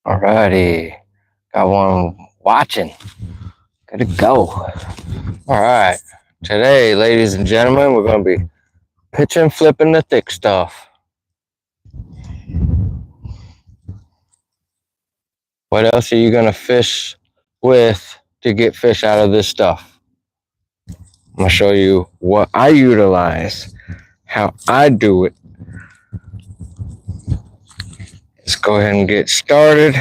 Alrighty, got one watching. Gotta go. All right, today, ladies and gentlemen, we're gonna be pitching, flipping the thick stuff. What else are you gonna fish with to get fish out of this stuff? I'm gonna show you what I utilize, how I do it. Let's go ahead and get started.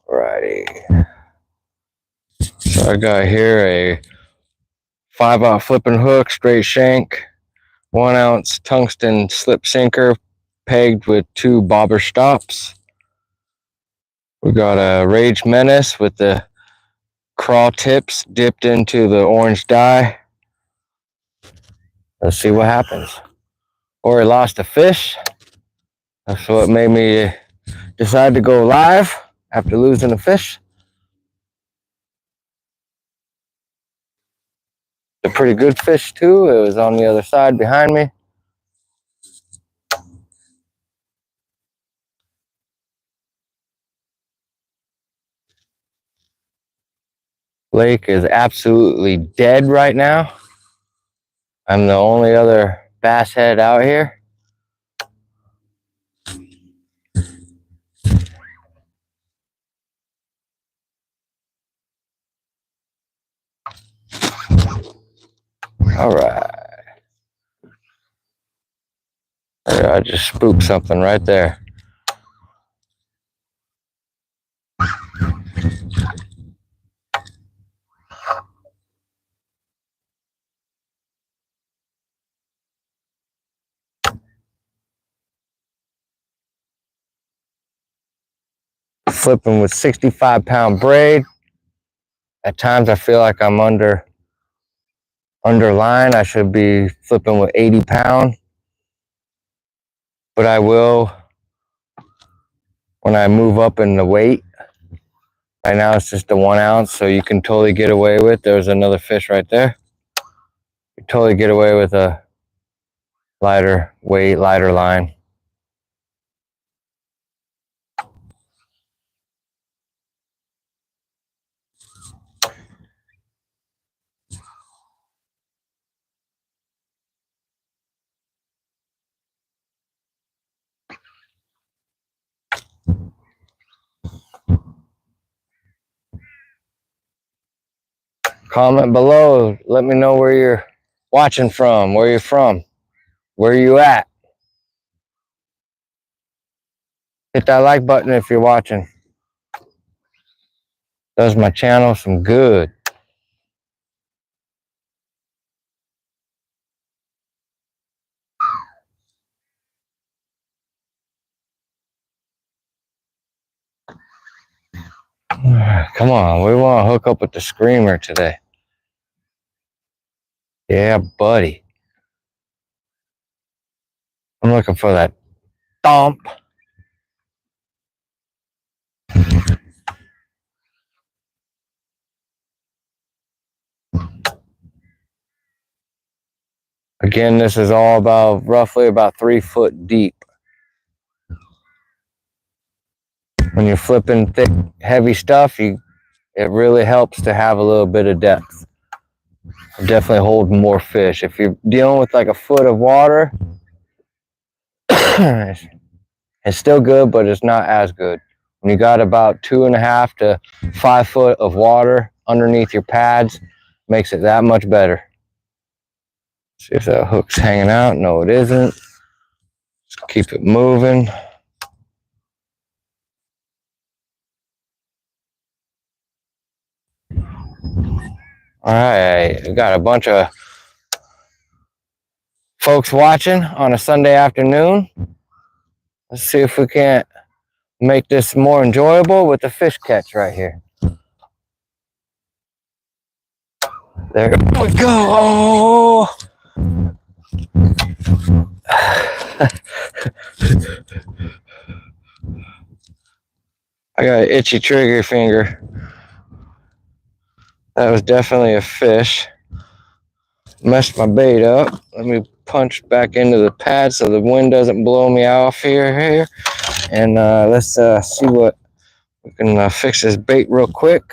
Alrighty. So I got here a 5/0 flipping hook, straight shank, 1 ounce tungsten slip sinker pegged with 2 bobber stops. We got a Rage Menace with the craw tips dipped into the orange dye. Let's see what happens. Or I lost a fish. That's what made me decide to go live after losing a fish. A pretty good fish too. It was on the other side behind me. Lake is absolutely dead right now. I'm the only other bass head out here. All right. I just spooked something right there. Flipping with 65-pound braid. At times I feel like I'm under line. I should be flipping with 80-pound. But I will when I move up in the weight. Right now it's just a 1 ounce, so you can totally get away with. There's another fish right there. You totally get away with a lighter weight, lighter line. Comment below. Let me know where you're watching from, where you're from, where you at. Hit that like button if you're watching. Does my channel some good. Come on, we want to hook up with the screamer today. Yeah, buddy. I'm looking for that thump. Again, this is all about roughly about 3 foot deep. When you're flipping thick, heavy stuff, it really helps to have a little bit of depth. Definitely hold more fish. If you're dealing with like a foot of water, it's still good, but it's not as good. When you got about 2.5 to 5 foot of water underneath your pads, makes it that much better. See if that hook's hanging out. No, it isn't. Just keep it moving. All right, we got a bunch of folks watching on a Sunday afternoon. Let's see if we can't make this more enjoyable with the fish catch right here. There we go. Oh. I got an itchy trigger finger. That was definitely a fish. Messed my bait up. Let me punch back into the pad so the wind doesn't blow me off here. And let's see what we can fix this bait real quick.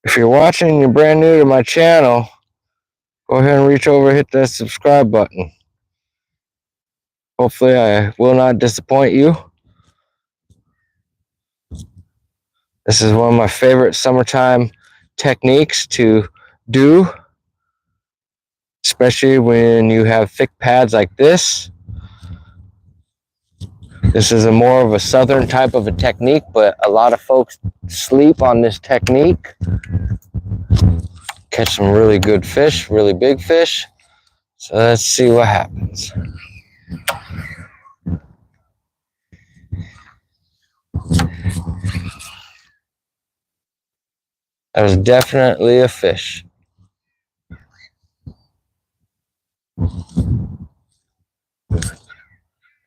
If you're watching and you're brand new to my channel, go ahead and reach over and hit that subscribe button. Hopefully I will not disappoint you. This is one of my favorite summertime techniques to do, especially when you have thick pads like this. This is more of a southern type of a technique, but a lot of folks sleep on this technique. Catch some really good fish, really big fish. So let's see what happens. That was definitely a fish.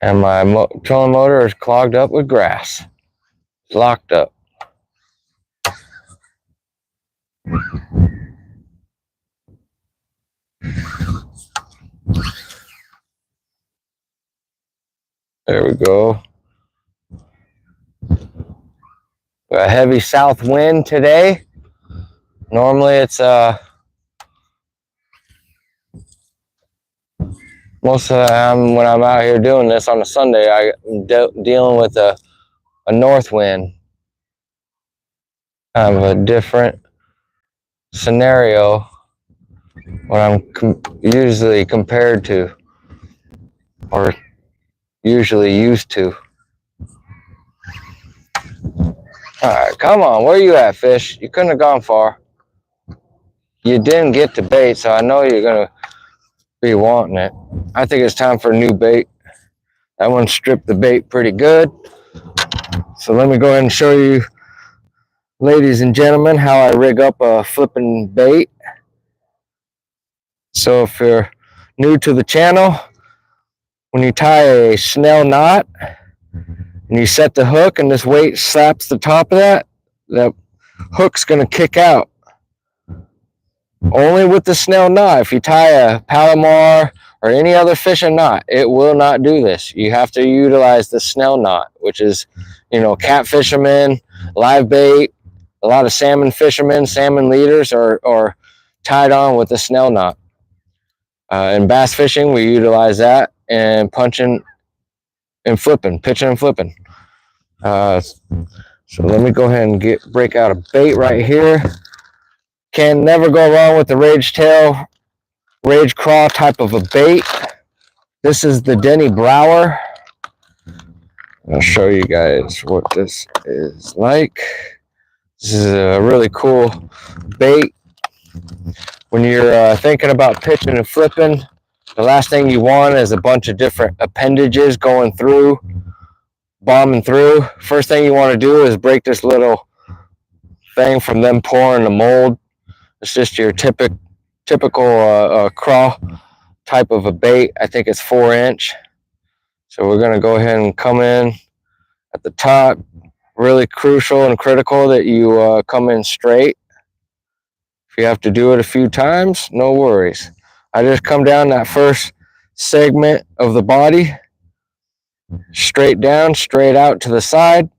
And my trolling motor is clogged up with grass. It's locked up. There we go. A heavy south wind today. Normally it's most of the time when I'm out here doing this on a Sunday, I'm dealing with a north wind. Kind of a different scenario what I'm usually compared to or usually used to. Alright, come on, where you at, fish? You couldn't have gone far. You didn't get the bait, so I know you're gonna be wanting it. I think it's time for a new bait. That one stripped the bait pretty good. So let me go ahead and show you, ladies and gentlemen, how I rig up a flipping bait. So if you're new to the channel, when you tie a snell knot and you set the hook and this weight slaps the top of that, that hook's going to kick out. Only with the snell knot. If you tie a Palomar or any other fishing knot, it will not do this. You have to utilize the snell knot, which is, cat fishermen, live bait, a lot of salmon fishermen, salmon leaders are tied on with the snell knot. In bass fishing, we utilize that, and punching and flipping, pitching and flipping. So let me go ahead and break out a bait right here. Can never go wrong with the rage tail, rage craw type of a bait. This is the Denny Brower. I'll show you guys what this is like. This is a really cool bait. When you're thinking about pitching and flipping, the last thing you want is a bunch of different appendages going through, bombing through. First thing you want to do is break this little thing from them pouring the mold. It's just your typical craw type of a bait. I think it's 4-inch. So we're going to go ahead and come in at the top. Really crucial and critical that you come in straight. If you have to do it a few times, no worries. I just come down that first segment of the body, straight down, straight out to the side.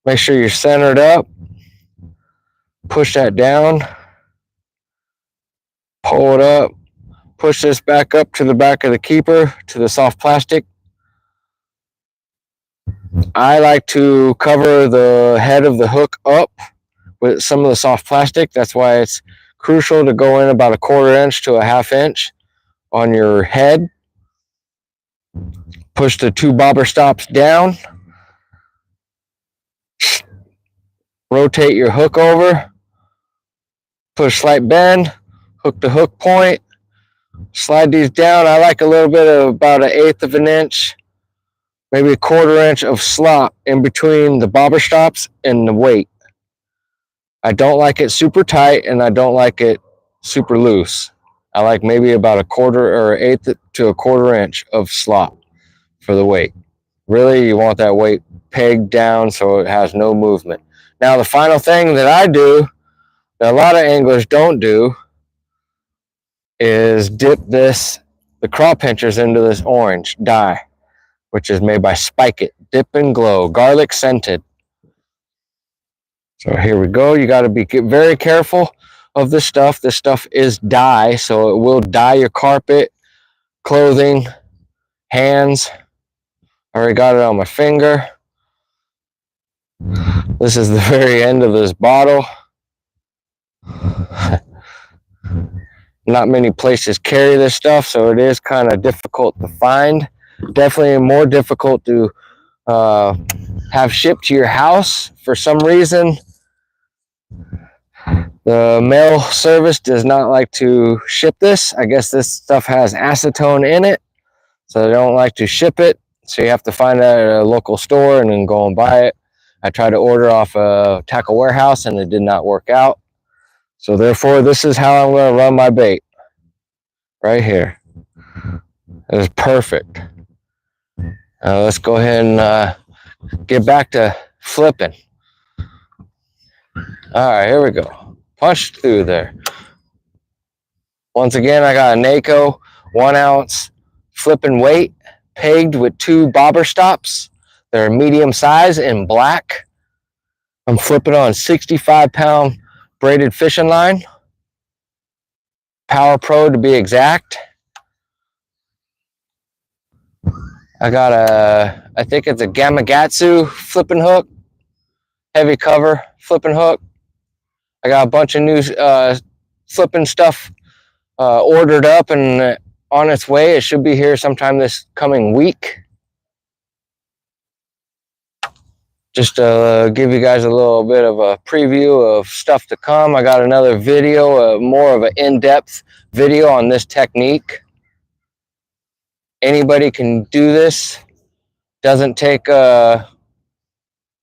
Make sure you're centered up. Push that down. Pull it up. Push this back up to the back of the keeper, to the soft plastic. I like to cover the head of the hook up with some of the soft plastic. That's why it's crucial to go in about a 1/4 inch to a 1/2 inch on your head. Push the 2 bobber stops down. Rotate your hook over. Push slight bend. Hook to hook point. Slide these down. I like a little bit of about 1/8 of an inch, maybe a 1/4 inch of slop in between the bobber stops and the weight. I don't like it super tight and I don't like it super loose. I like maybe about a 1/4 or 1/8 to a 1/4 inch of slop for the weight. Really, you want that weight pegged down so it has no movement. Now, the final thing that I do, that a lot of anglers don't do, is dip the craw pinchers into this orange dye, which is made by Spike It. Dip and Glow, garlic scented. So here we go. You got to be very careful of this stuff. This stuff is dye, so it will dye your carpet, clothing, hands. I already got it on my finger. This is the very end of this bottle. Not many places carry this stuff, so it is kind of difficult to find. Definitely more difficult to have shipped to your house. For some reason, the mail service does not like to ship this. I guess this stuff has acetone in it, so they don't like to ship it. So you have to find it at a local store and then go and buy it. I tried to order off a tackle warehouse and it did not work out. So therefore, this is how I'm going to run my bait. Right here. It is perfect. Let's go ahead and get back to flipping. All right, here we go. Punched through there. Once again, I got a NACO 1 ounce flipping weight pegged with 2 bobber stops. They're medium size in black. I'm flipping on 65-pound braided fishing line. Power Pro to be exact. I got I think it's a Gamakatsu flipping hook. Heavy cover flipping hook. I got a bunch of new flipping stuff ordered up and on its way. It should be here sometime this coming week. Just to give you guys a little bit of a preview of stuff to come. I got another video, more of an in-depth video on this technique. Anybody can do this. Doesn't take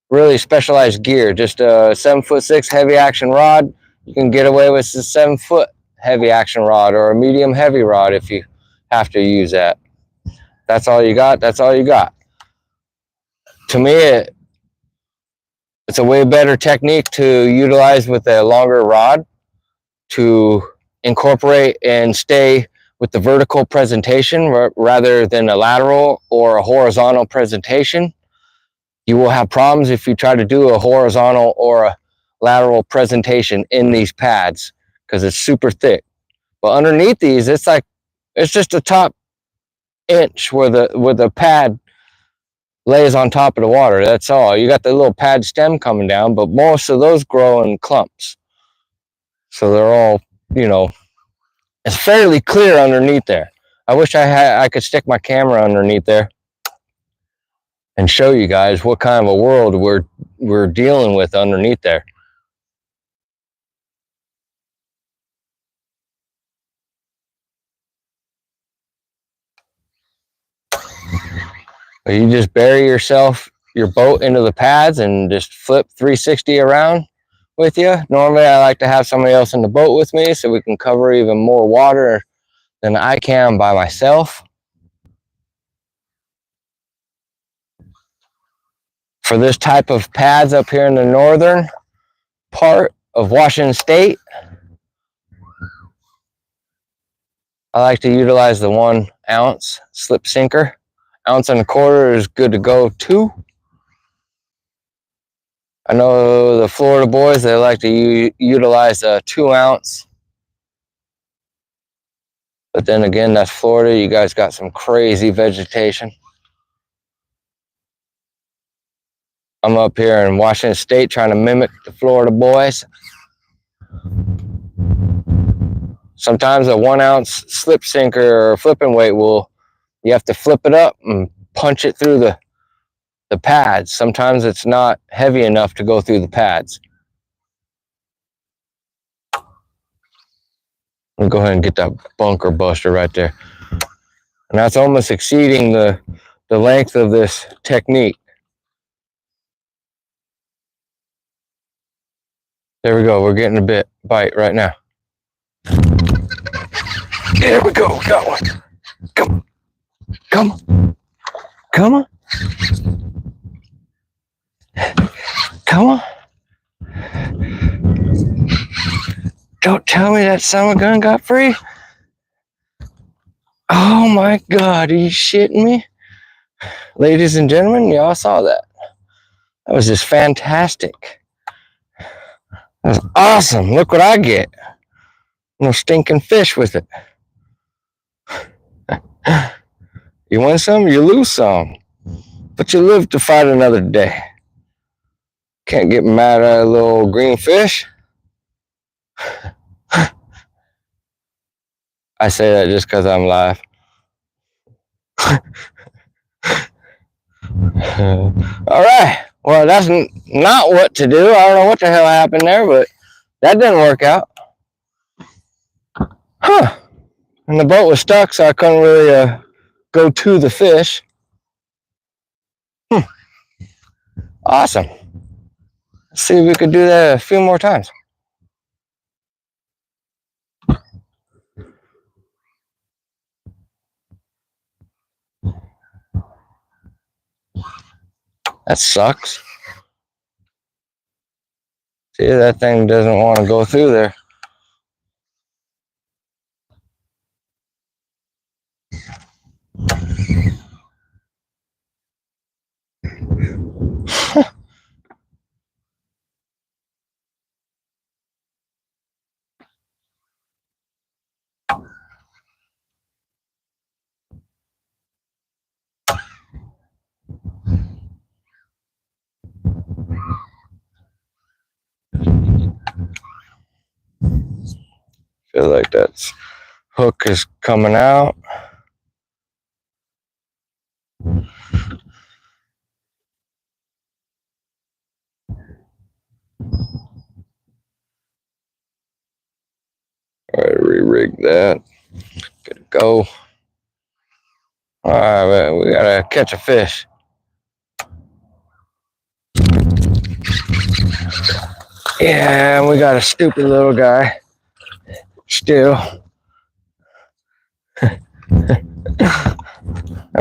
really specialized gear. Just a 7'6" heavy action rod. You can get away with a 7-foot heavy action rod or a medium heavy rod if you have to use that. That's all you got. That's all you got. To me, it's a way better technique to utilize with a longer rod to incorporate and stay with the vertical presentation rather than a lateral or a horizontal presentation. You will have problems if you try to do a horizontal or a lateral presentation in these pads because it's super thick. But underneath these, it's just a top inch where the pad lays on top of the water. That's all. You got the little pad stem coming down, but most of those grow in clumps. So they're all, it's fairly clear underneath there. I wish I could stick my camera underneath there and show you guys what kind of a world we're dealing with underneath there. You just bury your boat into the pads and just flip 360 around with you. Normally I like to have somebody else in the boat with me so we can cover even more water than I can by myself. For this type of pads up here in the northern part of Washington State, I like to utilize the 1 ounce slip sinker. 1.25 ounces is good to go too. I know the Florida boys, they like to utilize a 2 ounce. But then again, that's Florida. You guys got some crazy vegetation. I'm up here in Washington State trying to mimic the Florida boys. Sometimes a 1 ounce slip sinker or flipping weight you have to flip it up and punch it through the pads. Sometimes it's not heavy enough to go through the pads. I'll go ahead and get that bunker buster right there. And that's almost exceeding the length of this technique. There we go. We're getting a bite right now. There we go. Got one. Come on. Come on. Come on. Come on. Don't tell me that summer gun got free. Oh my God, are you shitting me? Ladies and gentlemen, y'all saw that. That was just fantastic. That was awesome. Look what I get. No stinking fish with it. You win some, you lose some. But you live to fight another day. Can't get mad at a little green fish. I say that just because I'm live. All right. Well, that's not what to do. I don't know what the hell happened there, but that didn't work out. Huh. And the boat was stuck, so I couldn't really go to the fish. Awesome. Let's see if we could do that a few more times. That sucks. See, that thing doesn't want to go through there. Feel like that hook is coming out. All right, re-rig that. Good to go. All right, we gotta catch a fish. Yeah, we got a stupid little guy. Still. A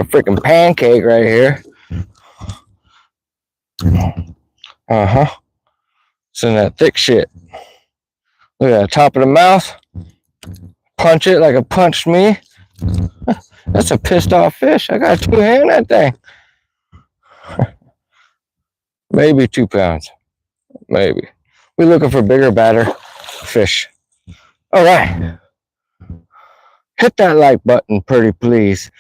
freaking pancake right here. Uh-huh. It's in that thick shit. Look at the top of the mouth. Punch it like it punched me. That's a pissed off fish. I got 2 hands that thing. Maybe 2 pounds. Maybe. We're looking for bigger, badder fish. All right. Hit that like button, pretty please.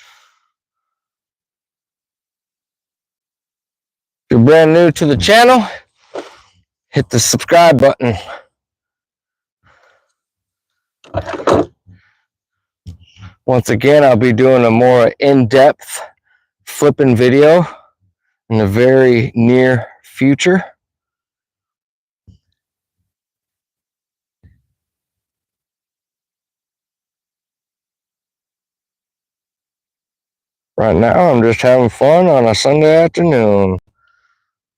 If you're brand new to the channel, hit the subscribe button. Once again, I'll be doing a more in-depth flipping video in the very near future. Right now, I'm just having fun on a Sunday afternoon.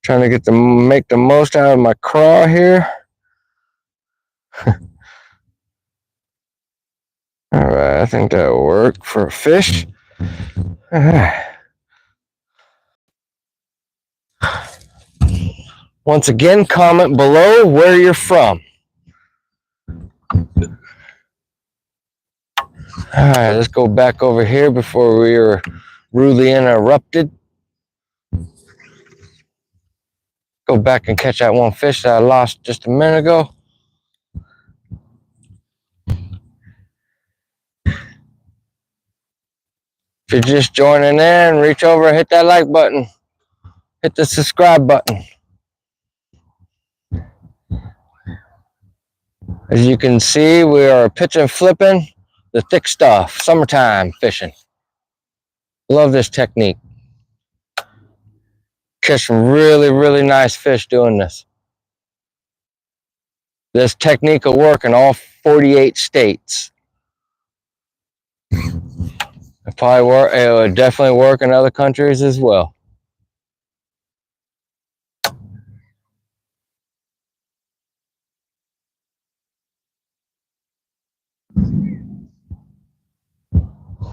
Trying to make the most out of my craw here. All right, I think that'll work for a fish. All right. Once again, comment below where you're from. All right, let's go back over here before we are rudely interrupted. Go back and catch that one fish that I lost just a minute ago. If you're just joining in, reach over and hit that like button. Hit the subscribe button. As you can see, we are pitching, flipping the thick stuff, summertime fishing. Love this technique. Catch some really, really nice fish doing this. This technique will work in all 48 states. It would definitely work in other countries as well.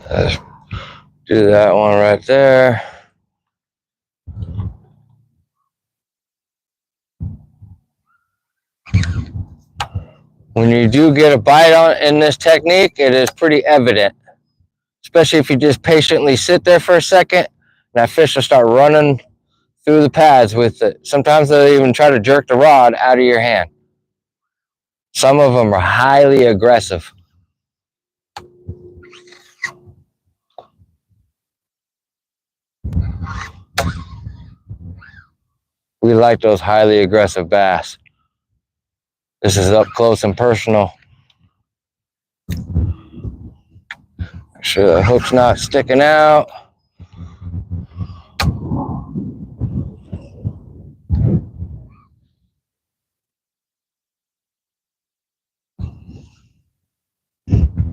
Let's do that one right there. When you do get a bite on in this technique, it is pretty evident, especially if you just patiently sit there for a second, and that fish will start running through the pads with it. Sometimes they'll even try to jerk the rod out of your hand. Some of them are highly aggressive. We like those highly aggressive bass. This is up close and personal. Make sure the hook's not sticking out.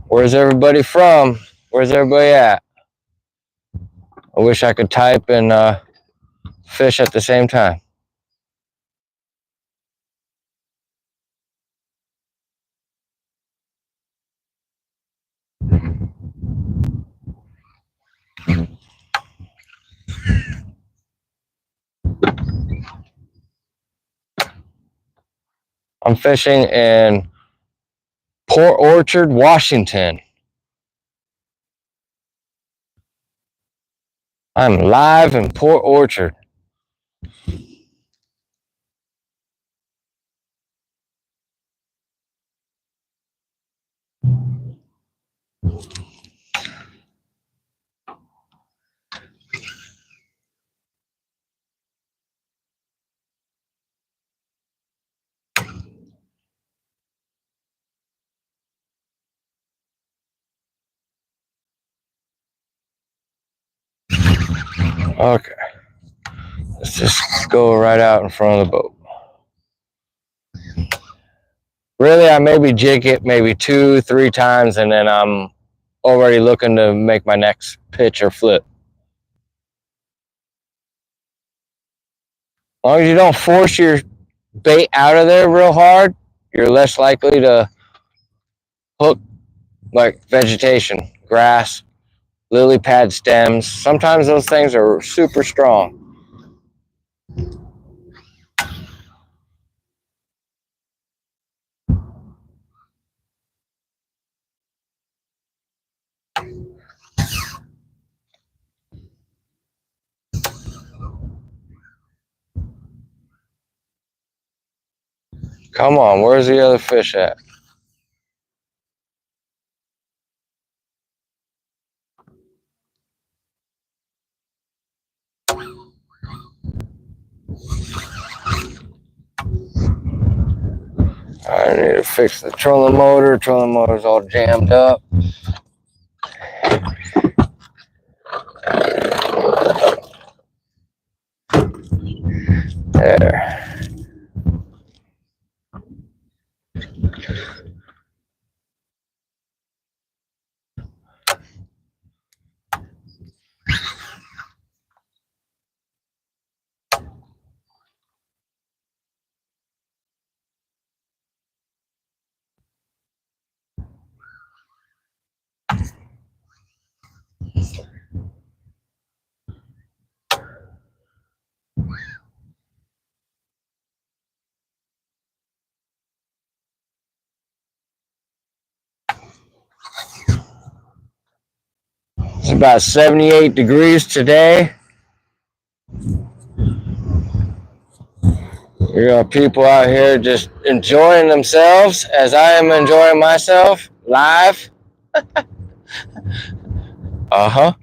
Where's everybody from? Where's everybody at? I wish I could type and fish at the same time. I'm fishing in Port Orchard, Washington. I'm live in Port Orchard. Okay. Let's just go right out in front of the boat. Really, I maybe jig it maybe 2-3 times, and then I'm already looking to make my next pitch or flip. As long as you don't force your bait out of there real hard, you're less likely to hook like vegetation, grass, lily pad stems. Sometimes those things are super strong. Come on, where's the other fish at? I need to fix the trolling motor. Trolling motor's all jammed up. There. It's about 78 degrees today. You got people out here just enjoying themselves as I am enjoying myself live. Uh-huh.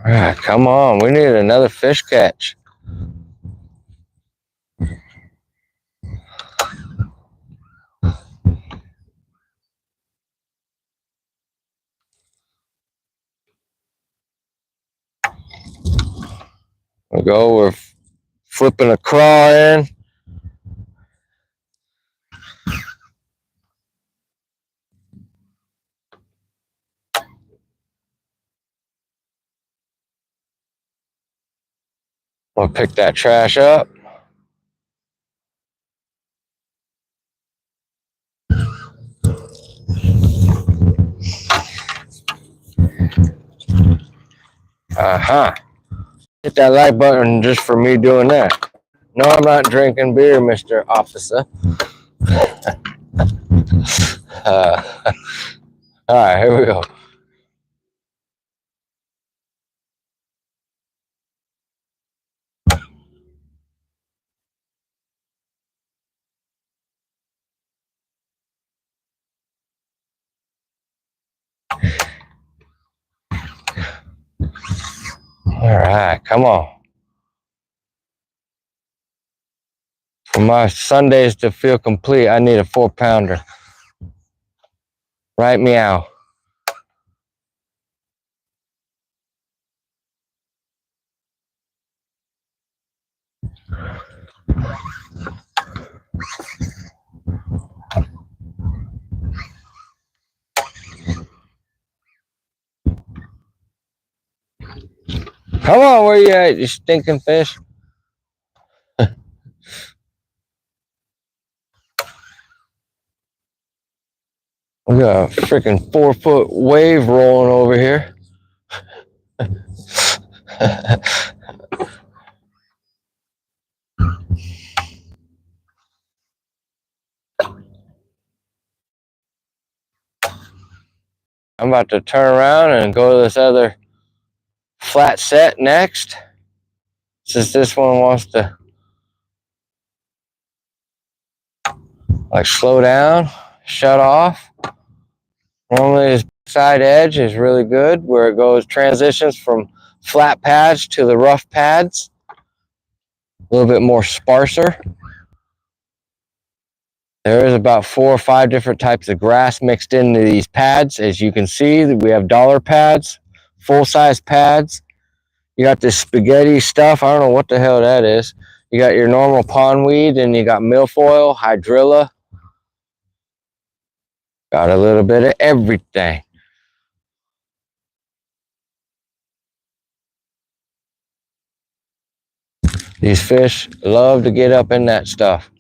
Ah, come on, we need another fish catch. We go, we're flipping a craw in. We'll pick that trash up. Uh-huh. Hit that like button just for me doing that. No, I'm not drinking beer, Mr. Officer. All right, here we go. All right, come on. For my Sundays to feel complete, I need a 4-pounder. Right meow. Come on, where you at, you stinking fish? We got a freaking 4-foot wave rolling over here. I'm about to turn around and go to this other flat set next. Since this one wants to like slow down, shut off. Normally this side edge is really good where it goes transitions from flat pads to the rough pads. A little bit more sparser. There is about 4 or 5 different types of grass mixed into these pads. As you can see, we have dollar pads, full-size pads. You got this spaghetti stuff. I don't know what the hell that is. You got your normal pondweed, and you got milfoil, hydrilla. Got a little bit of everything. These fish love to get up in that stuff.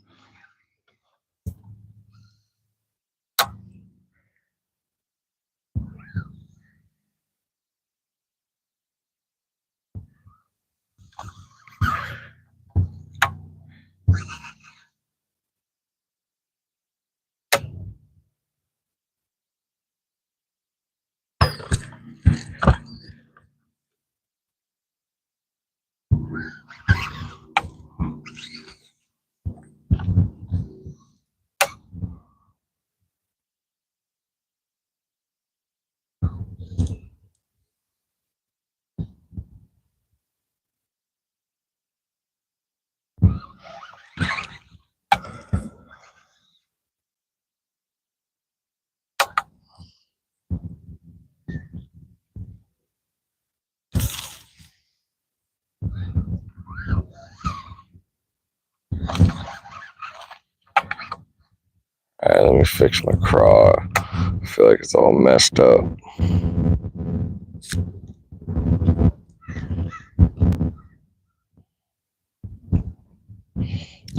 All right, let me fix my craw. I feel like it's all messed up. I'm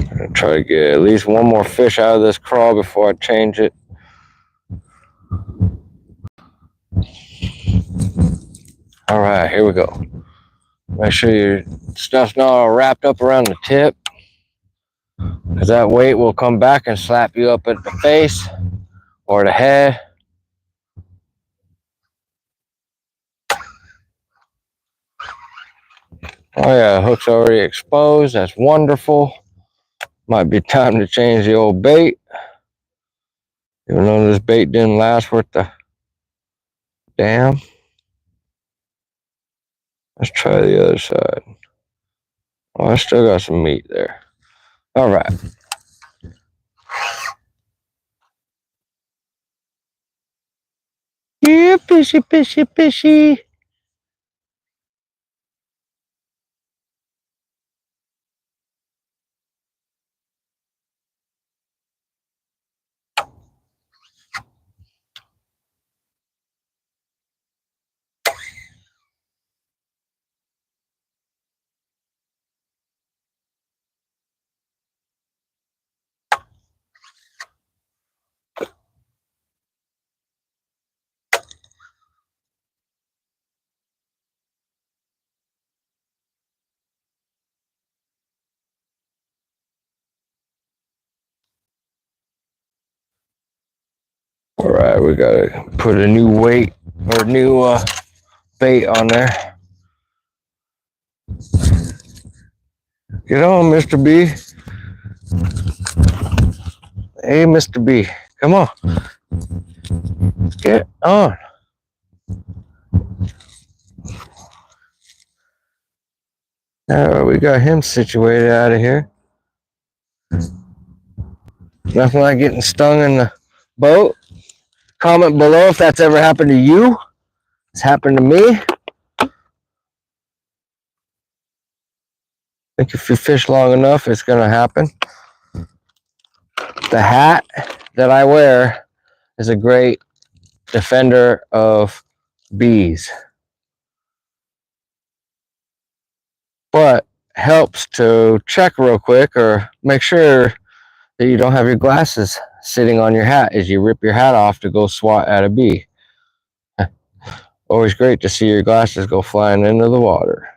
gonna try to get at least one more fish out of this craw before I change it. All right, here we go. Make sure your stuff's not all wrapped up around the tip, because that weight will come back and slap you up at the face or the head. Oh yeah, hook's already exposed. That's wonderful. Might be time to change the old bait. Even though this bait didn't last worth the damn. Let's try the other side. Oh, I still got some meat there. All right. Yeah, fishy, fishy, fishy. All right, we gotta put a new weight or new bait on there. Get on, Mr. B. Hey, Mr. B, come on. Get on. Now we got him situated out of here. Nothing like getting stung in the boat. Comment below if that's ever happened to you. It's happened to me. I think if you fish long enough, it's going to happen. The hat that I wear is a great defender of bees, but helps to check real quick or make sure that you don't have your glasses sitting on your hat as you rip your hat off to go swat at a bee. Always great to see your glasses go flying into the water.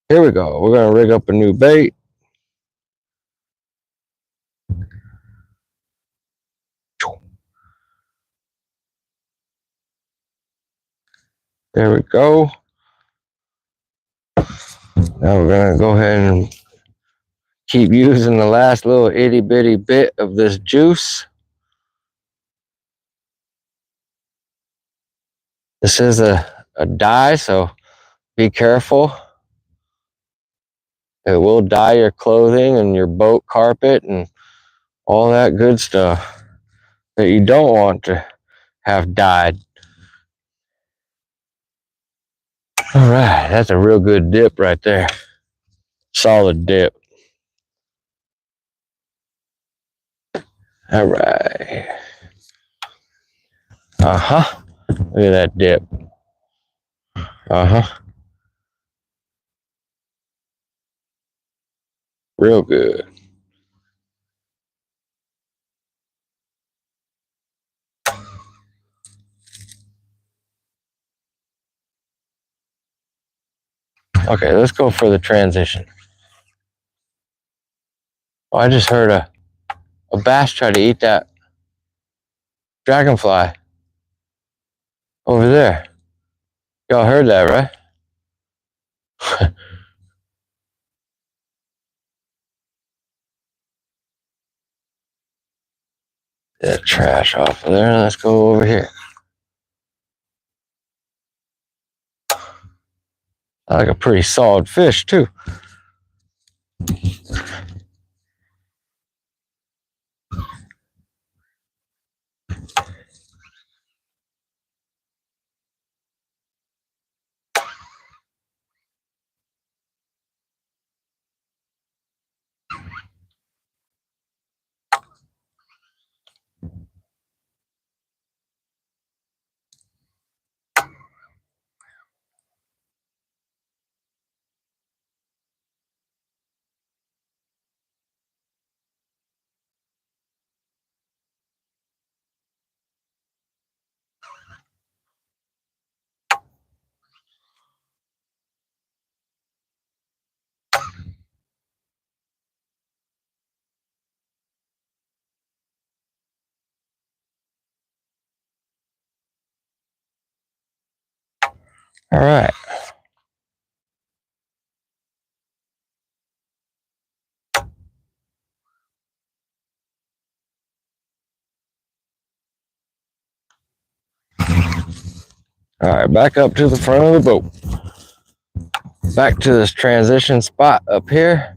Here we go. We're going to rig up a new bait. There we go. Now we're going to go ahead and keep using the last little itty bitty bit of this juice. This is a dye, so be careful. It will dye your clothing and your boat carpet and all that good stuff that you don't want to have dyed. All right, that's a real good dip right there. Solid dip. All right. Uh-huh. Look at that dip. Uh-huh. Real good. Okay, let's go for the transition. Oh, I just heard a bass try to eat that dragonfly over there. Y'all heard that, right? That trash off of there. Let's go over here. I like a pretty solid fish, too. All right. All right, back up to the front of the boat. Back to this transition spot up here.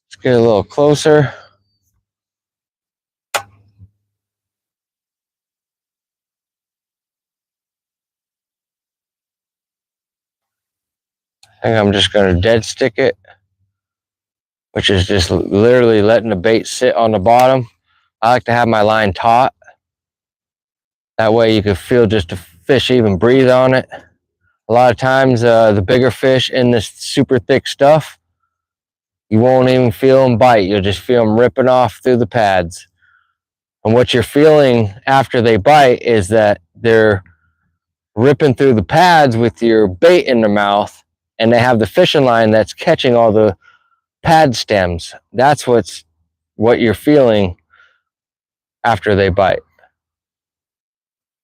Let's get a little closer. I think I'm just going to dead stick it, which is just literally letting the bait sit on the bottom. I like to have my line taut. That way you can feel just the fish even breathe on it. A lot of times the bigger fish in this super thick stuff, you won't even feel them bite. You'll just feel them ripping off through the pads. And what you're feeling after they bite is that they're ripping through the pads with your bait in their mouth, and they have the fishing line that's catching all the pad stems. That's what you're feeling after they bite.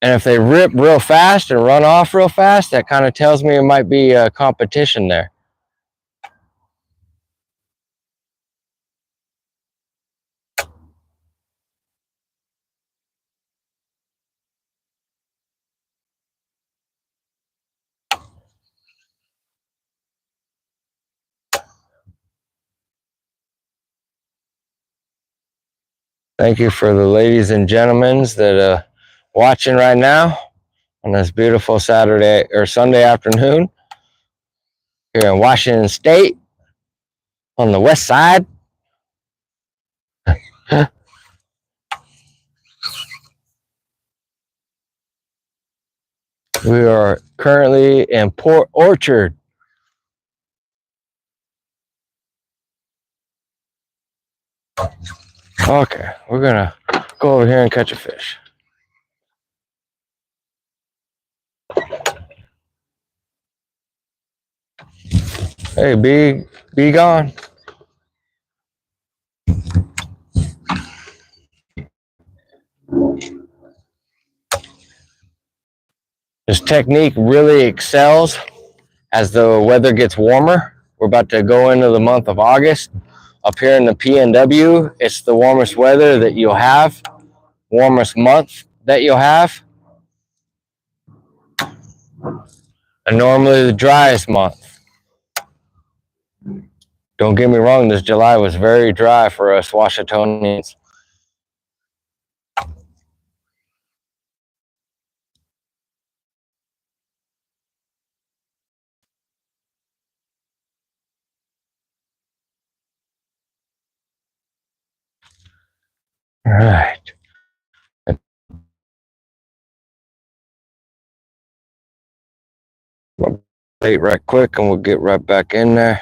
And if they rip real fast and run off real fast, that kind of tells me it might be a competition there. Thank you for the ladies and gentlemen that are watching right now on this beautiful Saturday or Sunday afternoon here in Washington State on the west side. We are currently in Port Orchard. Okay, we're gonna go over here and catch a fish. Hey, be gone. This technique really excels as the weather gets warmer. We're about to go into the month of August. Up here in the PNW, it's the warmest weather that you'll have, warmest month that you'll have, and normally the driest month. Don't get me wrong, this July was very dry for us Washingtonians. All right. Wait right quick and we'll get right back in there.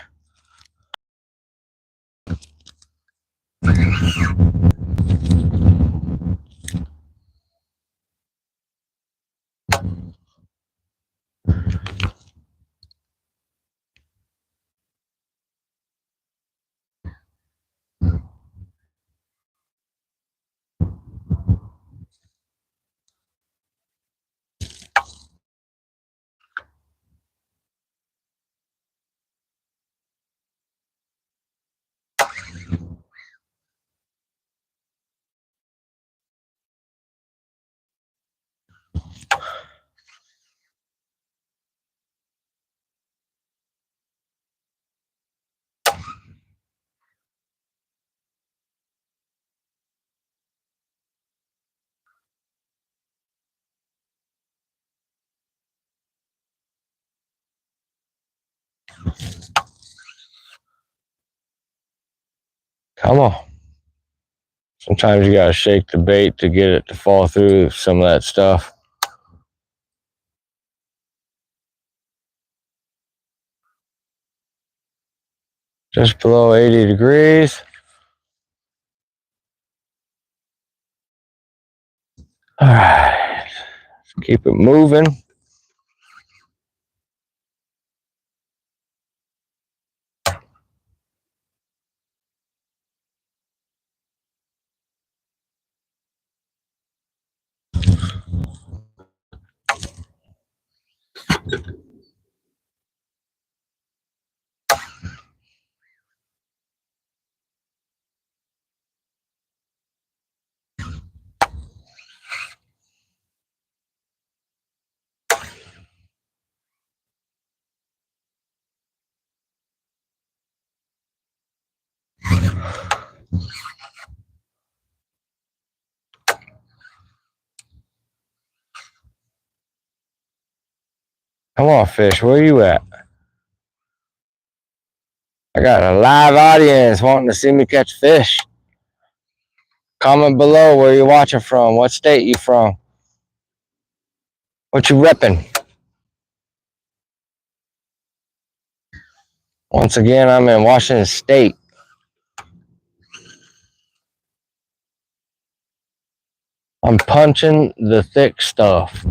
Come on. Sometimes you gotta shake the bait to get it to fall through some of that stuff. Just below 80 degrees. All right, let's keep it moving. Come on, fish. Where you at? I got a live audience wanting to see me catch fish. Comment below where you're watching from. What state you from? What you repping? Once again, I'm in Washington State. I'm punching the thick stuff.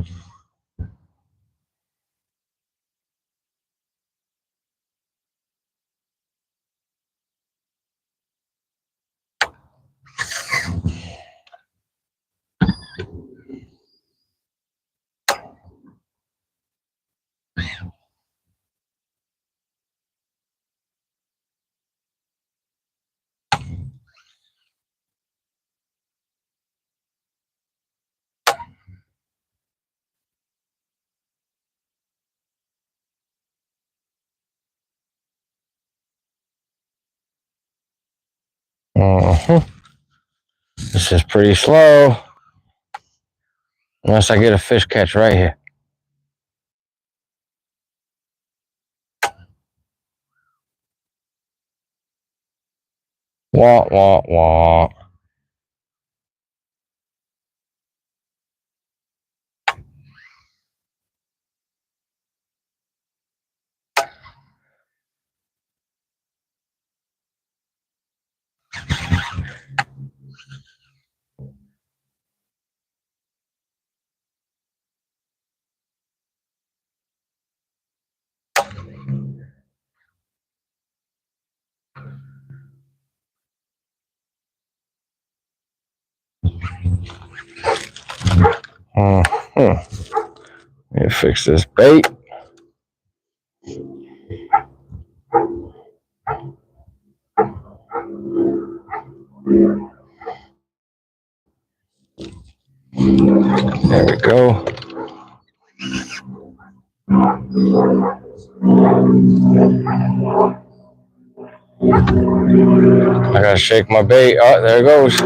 This is pretty slow. Unless I get a fish catch right here. Wah, wah, wah. Let me fix this bait. There we go. I gotta shake my bait. Oh, there it goes.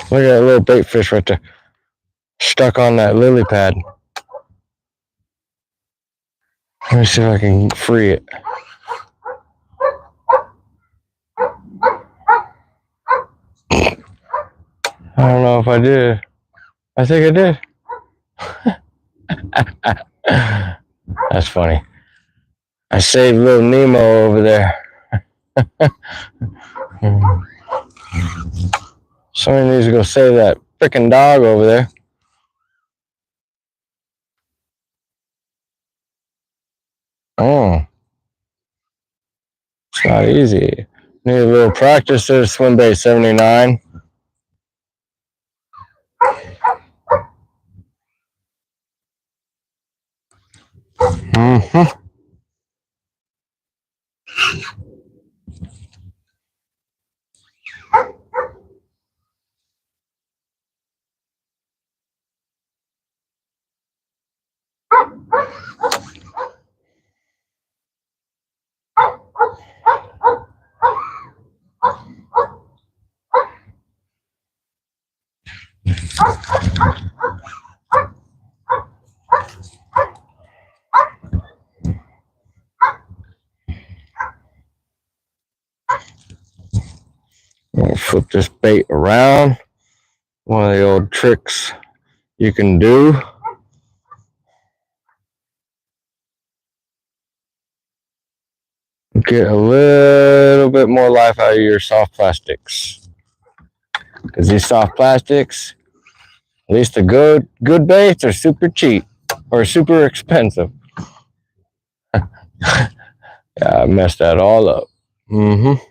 Look at that little bait fish right there. Stuck on that lily pad. Let me see if I can free it. I don't know if I did. I think I did. That's funny. I saved little Nemo over there. Somebody needs to go save that freaking dog over there. Oh. It's not easy. Need a little practice there, swim bait 79. Mm-hmm. Flip this bait around. One of the old tricks you can do. Get a little bit more life out of your soft plastics. Because these soft plastics, at least the good baits, are super cheap or super expensive. Yeah, I messed that all up. Mm-hmm.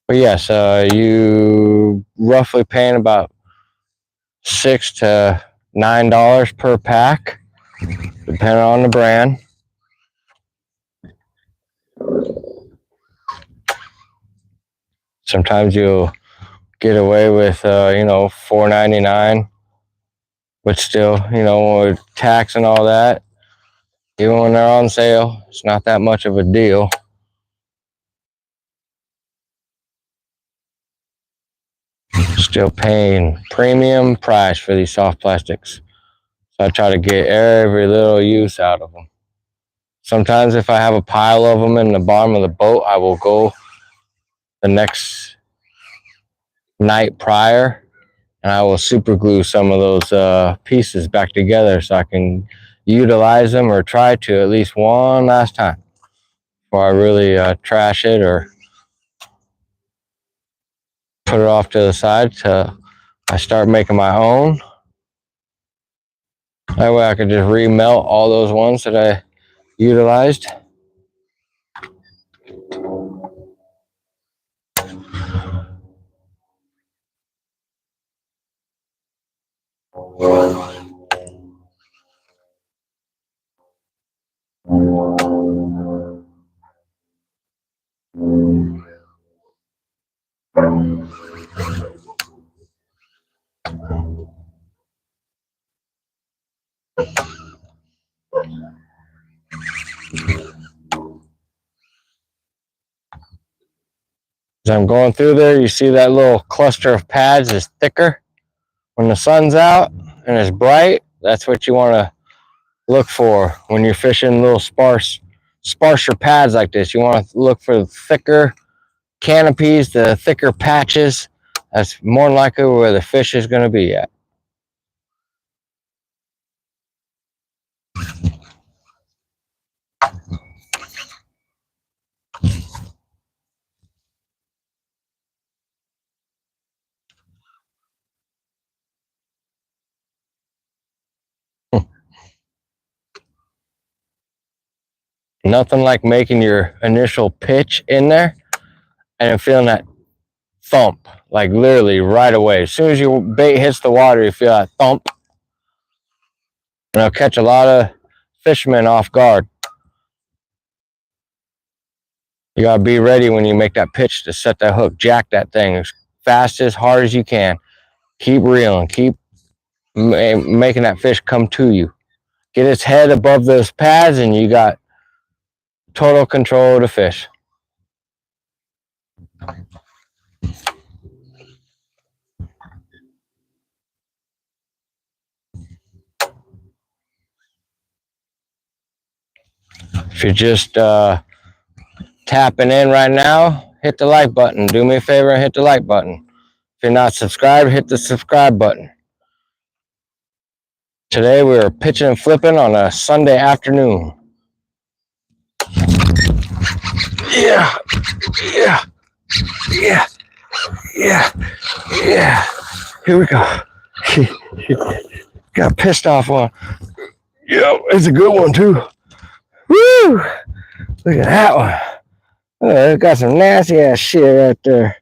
But yes, you roughly paying about $6 to $9 per pack, depending on the brand. Sometimes you'll get away with, $4.99, but still, with tax and all that, even when they're on sale, it's not that much of a deal. Still paying premium price for these soft plastics. So I try to get every little use out of them. Sometimes if I have a pile of them in the bottom of the boat, I will go the next night prior and I will super glue some of those pieces back together so I can utilize them or try to at least one last time before I really trash it or put it off to the side till I start making my own. That way I could just remelt all those ones that I utilized. As I'm going through there, you see that little cluster of pads is thicker. When the sun's out and it's bright, that's what you want to look for when you're fishing little sparser pads like this. You want to look for the thicker canopies, the thicker patches. That's more than likely where the fish is going to be at. Nothing like making your initial pitch in there and feeling that thump, like literally right away. As soon as your bait hits the water, you feel that thump. And it'll catch a lot of fishermen off guard. You gotta be ready when you make that pitch to set that hook, jack that thing as fast, as hard as you can. Keep reeling, keep making that fish come to you. Get its head above those pads and you got total control of the fish. If you're just tapping in right now, hit the like button. Do me a favor and hit the like button. If you're not subscribed, hit the subscribe button. Today we are pitching and flipping on a Sunday afternoon. Yeah, yeah, yeah, yeah, yeah. Here we go. Got pissed off one. Yep, it's a good one too. Woo! Look at that one. Oh, it got some nasty ass shit right there.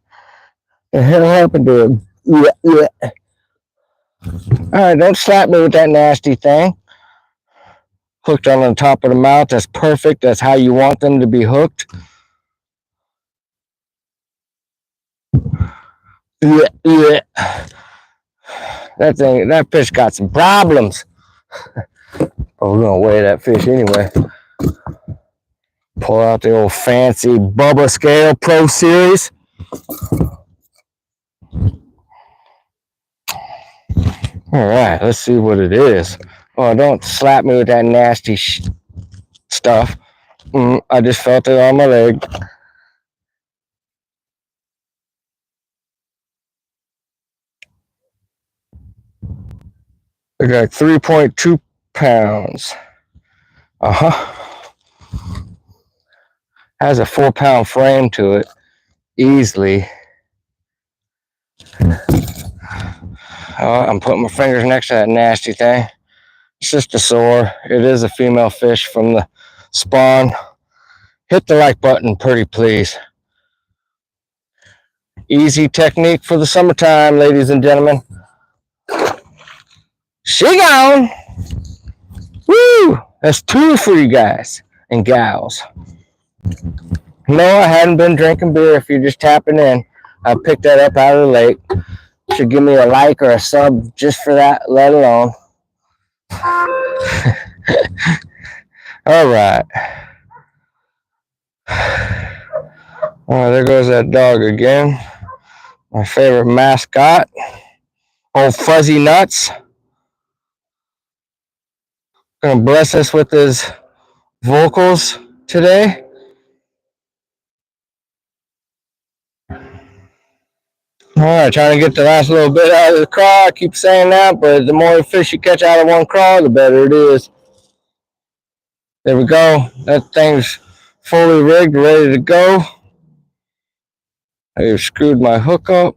The hell happened to it? Yeah, yeah. All right, don't slap me with that nasty thing. Hooked on the top of the mouth. That's perfect. That's how you want them to be hooked. Yeah, yeah. That fish got some problems. Oh, we're gonna weigh that fish anyway. Pull out the old fancy Bubba Scale Pro Series. All right, let's see what it is. Oh, don't slap me with that nasty stuff. I just felt it on my leg. I got 3.2 pounds. Has a 4-pound frame to it, easily. I'm putting my fingers next to that nasty thing. It's just a sore. It is a female fish from the spawn. Hit the like button, pretty please. Easy technique for the summertime, ladies and gentlemen. She gone. Woo! That's 2 for you guys and gals. No, I hadn't been drinking beer. If you're just tapping in, I picked that up out of the lake. Should give me a like or a sub just for that, let alone. All right. Oh, there goes that dog again. My favorite mascot. Old Fuzzy Nuts. Gonna bless us with his vocals today. All right, trying to get the last little bit out of the craw. I keep saying that, but the more fish you catch out of one craw, the better it is. There we go. That thing's fully rigged, ready to go. I screwed my hook up.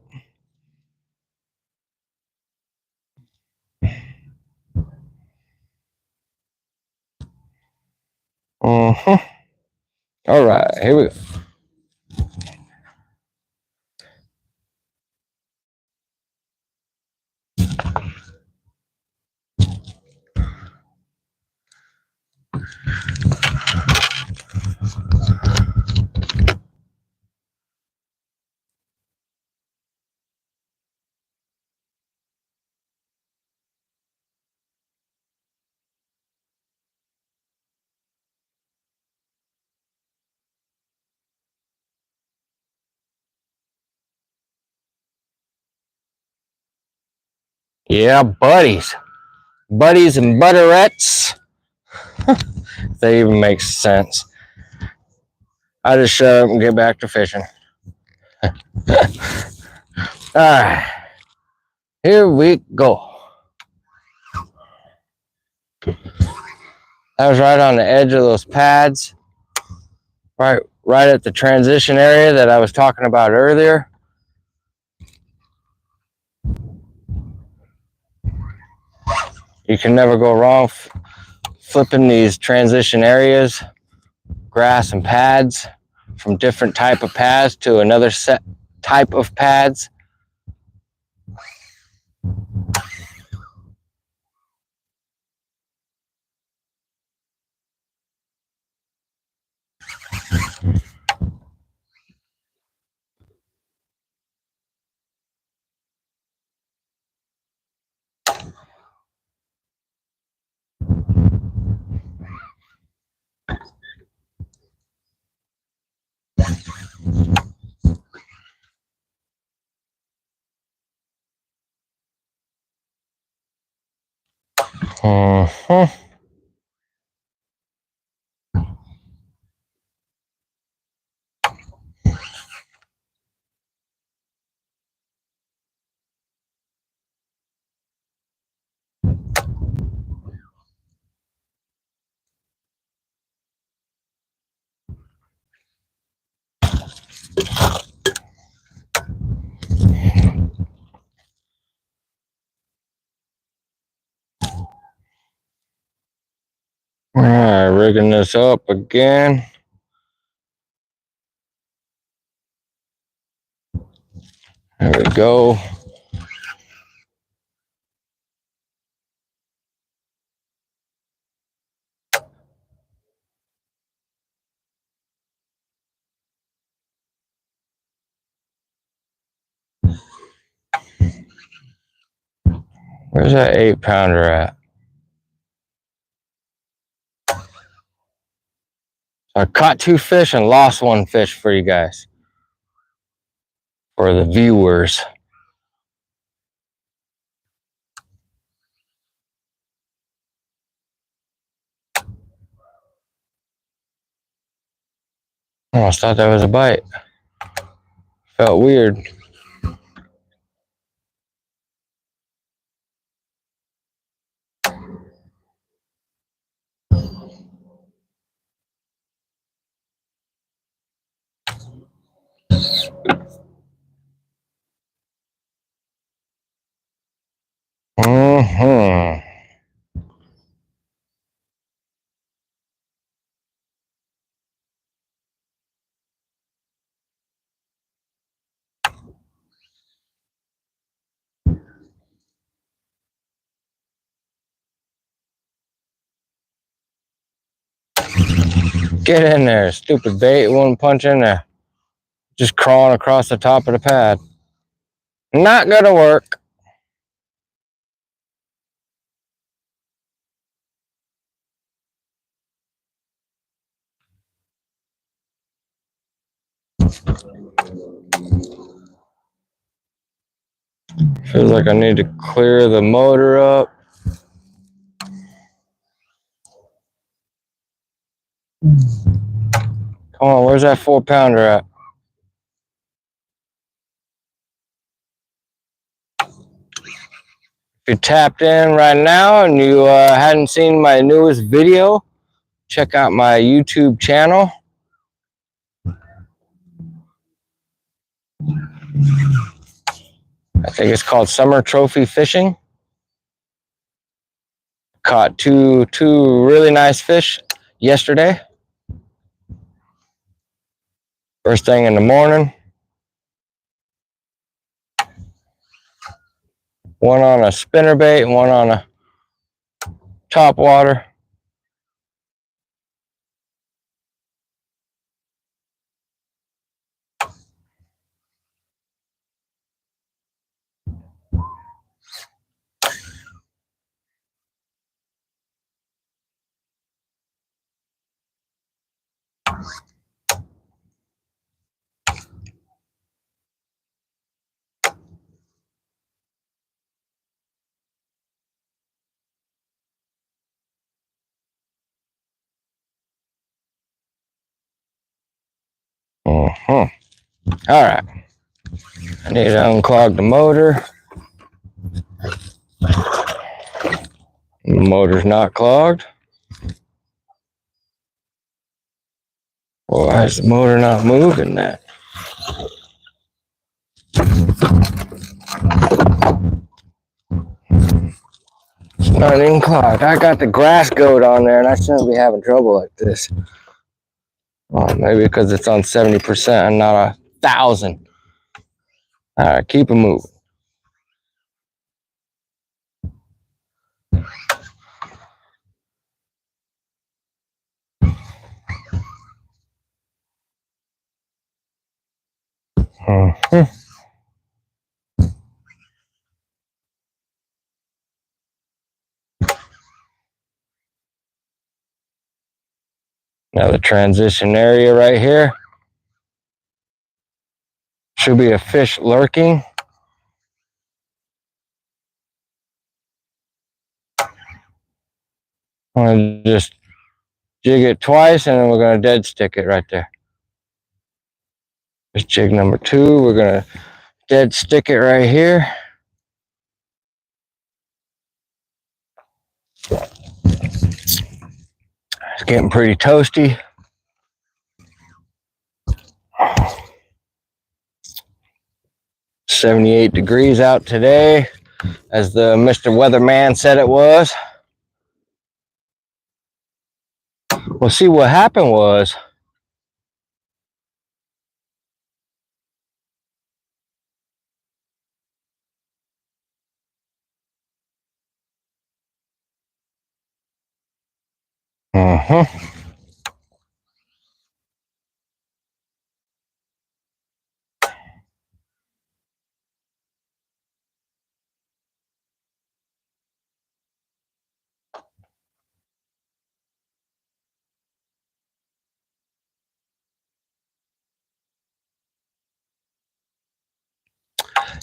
All right, here we go. Yeah, buddies. Buddies and butterettes. If that even makes sense. I just shut up and get back to fishing. Alright. Here we go. I was right on the edge of those pads. Right at the transition area that I was talking about earlier. You can never go wrong flipping these transition areas, grass and pads, from different type of pads to another set type of pads. rigging this up again. There we go. Where's that 8-pounder at? I caught 2 fish and lost 1 fish for you guys. For the viewers. I almost thought that was a bite. Felt weird. Mm-hmm. Get in there, stupid bait. Won't punch in there. Just crawling across the top of the pad. Not gonna work. Feels like I need to clear the motor up. Come on, where's that 4-pounder at? If you tapped in right now and you hadn't seen my newest video, check out my YouTube channel. I think it's called Summer Trophy Fishing. Caught two really nice fish yesterday. First thing in the morning. One on a spinnerbait and one on a top water. All right. I need to unclog the motor. The motor's not clogged. Well, why is the motor not moving that? It's not even clogged. I got the grass goat on there and I shouldn't be having trouble like this. Well, maybe because it's on 70% and not 1,000. All right, keep it moving. Now the transition area right here. Should be a fish lurking. I'm going to just jig it twice and then we're going to dead stick it right there. There's jig number 2. We're going to dead stick it right here. It's getting pretty toasty. "78 degrees out today, as the Mr. Weatherman said it was. Well, see, what happened was,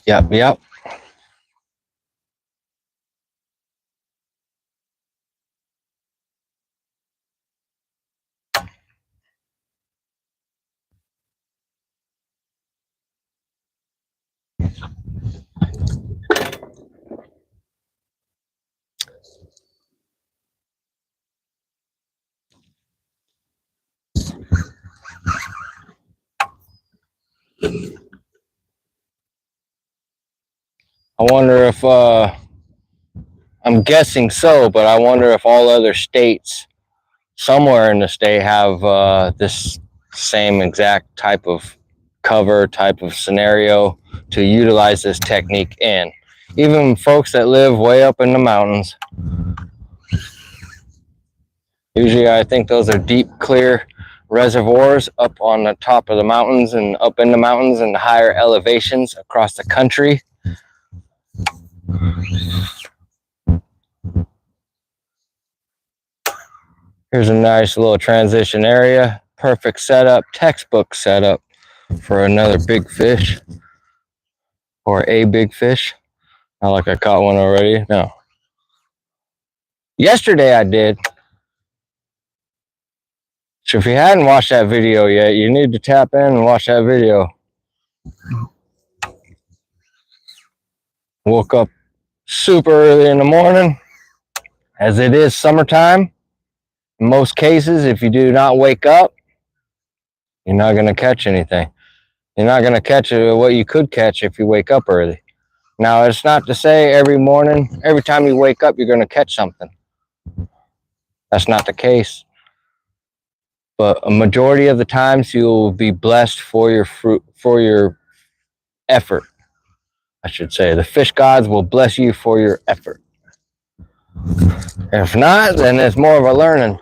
yep. I wonder if, I'm guessing so, but I wonder if all other states, somewhere in the state, have this same exact type of cover, type of scenario to utilize this technique in. Even folks that live way up in the mountains. Usually, I think those are deep, clear reservoirs up on the top of the mountains and up in the mountains and higher elevations across the country. Here's a nice little transition area. Perfect setup, textbook setup for another big fish or a big fish. Not like I caught one already. No. Yesterday I did. So if you hadn't watched that video yet, you need to tap in and watch that video. Woke up super early in the morning. As it is summertime, in most cases, if you do not wake up, you're not going to catch anything. You're not going to catch what you could catch if you wake up early. Now, it's not to say every morning, every time you wake up, you're going to catch something. That's not the case. But a majority of the times, you'll be blessed for your fruit, for your effort, I should say. The fish gods will bless you for your effort. If not, then it's more of a learning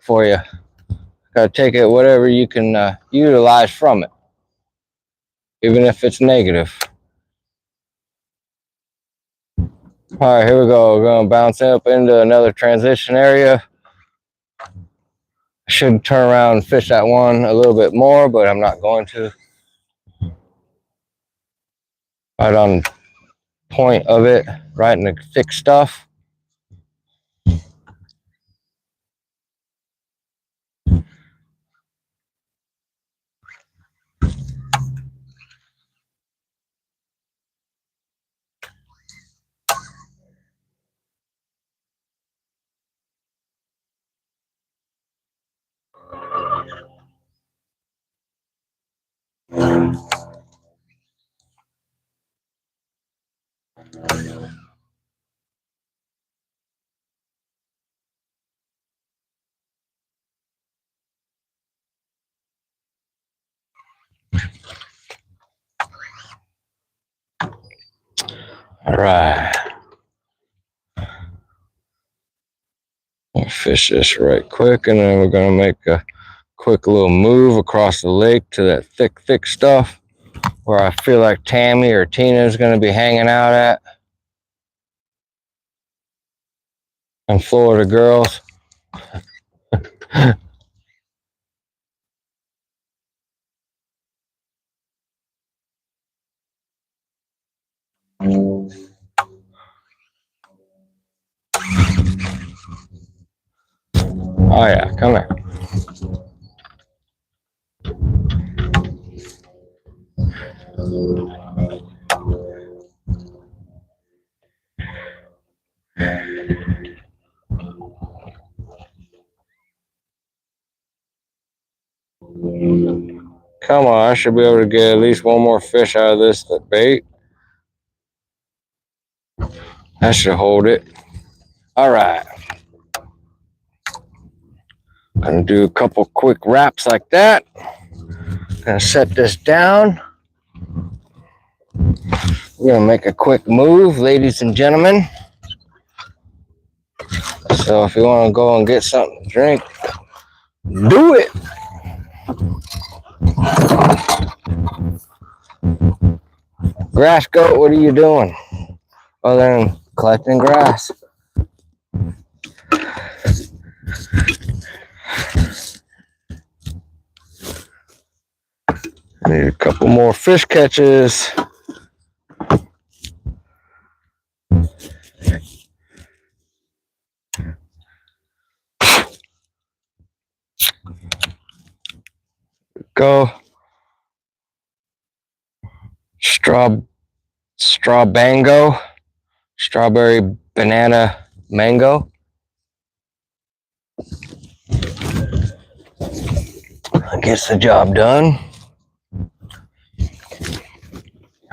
for you. Gotta take it whatever you can utilize from it, even if it's negative. All right, here we go. We're gonna bounce up into another transition area. I should turn around and fish that one a little bit more, but I'm not going to. Right on point of it, right in the thick stuff. All right. I'll fish this right quick, and then we're gonna make a quick little move across the lake to that thick stuff where I feel like Tammy or Tina is gonna be hanging out at. And Florida girls. Oh yeah, come here. Come on, I should be able to get at least one more fish out of this bait. That should hold it. All right. Gonna do a couple quick wraps like that. Gonna set this down. We're gonna make a quick move, ladies and gentlemen. So if you want to go and get something to drink, do it. Grass goat, what are you doing other than collecting grass? Need a couple more fish catches. Go. Strawbango. Strawberry banana mango. Gets the job done.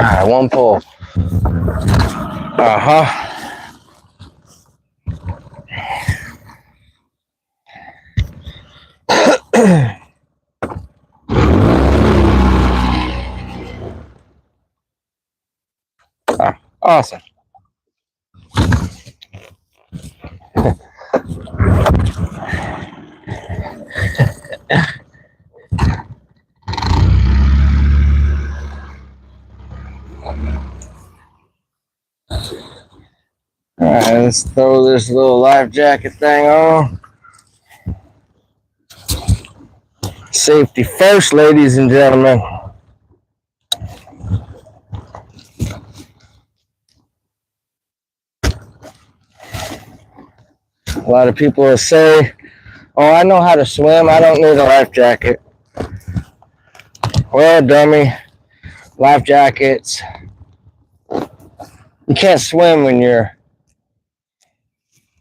Alright, one pull. Awesome. Alright, let's throw this little life jacket thing on. Safety first, ladies and gentlemen. A lot of people will say, oh, I know how to swim, I don't need a life jacket. Well, dummy, life jackets. You can't swim when you're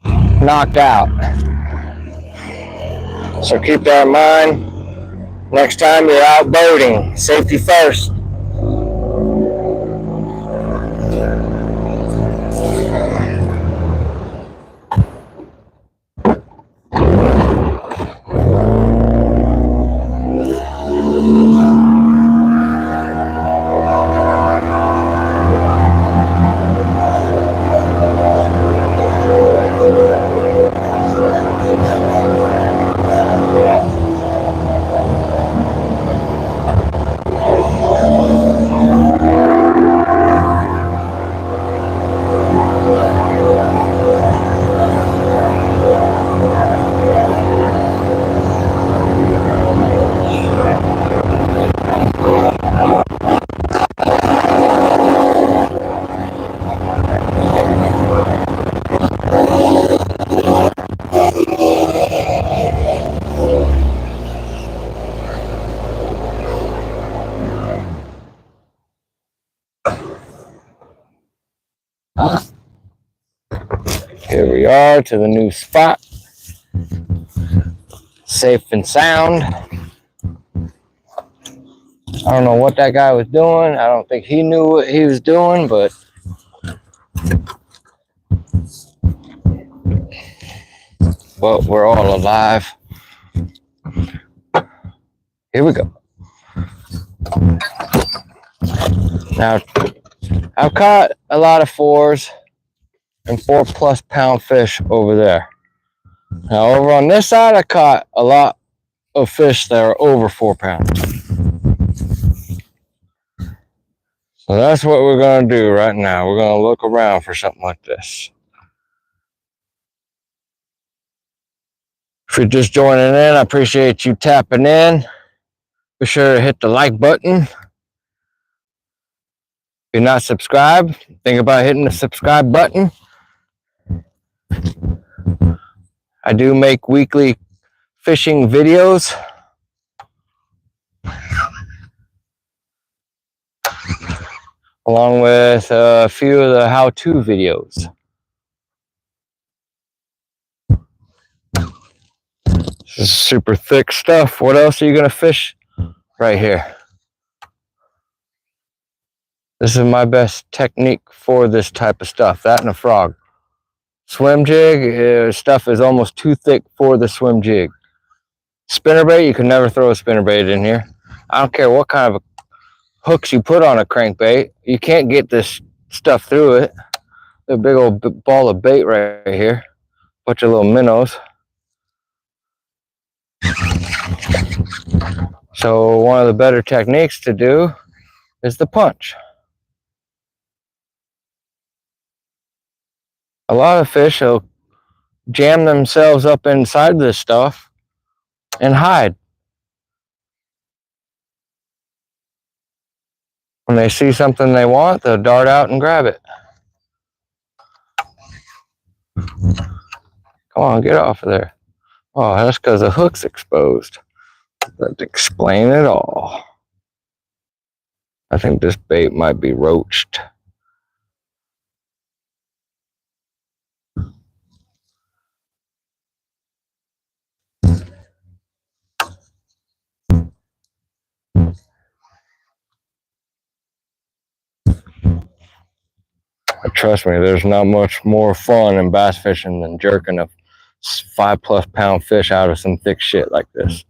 knocked out. So keep that in mind. Next time you're out boating, safety first. Here we are to the new spot. Safe and sound. I don't know what that guy was doing. I don't think he knew what he was doing, but we're all alive. Here we go. Now, I've caught a lot of 4s and 4+ pound fish over there. Now, over on this side, I caught a lot of fish that are over 4 pounds. So that's what we're going to do right now. We're going to look around for something like this. If you're just joining in, I appreciate you tapping in. Be sure to hit the like button. If you're not subscribed, think about hitting the subscribe button. I do make weekly fishing videos. Along with a few of the how-to videos. This is super thick stuff. What else are you going to fish right here? This is my best technique for this type of stuff. That and a frog. Swim jig, stuff is almost too thick for the swim jig. Spinnerbait, you can never throw a spinnerbait in here. I don't care what kind of hooks you put on a crankbait. You can't get this stuff through it. A big old ball of bait right here. Bunch of little minnows. So one of the better techniques to do is the punch. A lot of fish will jam themselves up inside this stuff and hide. When they see something they want, they'll dart out and grab it. Come on, get off of there. Oh, that's because the hook's exposed. That explain it all. I think this bait might be roached. But trust me, there's not much more fun in bass fishing than jerking a 5+ pound fish out of some thick shit like this.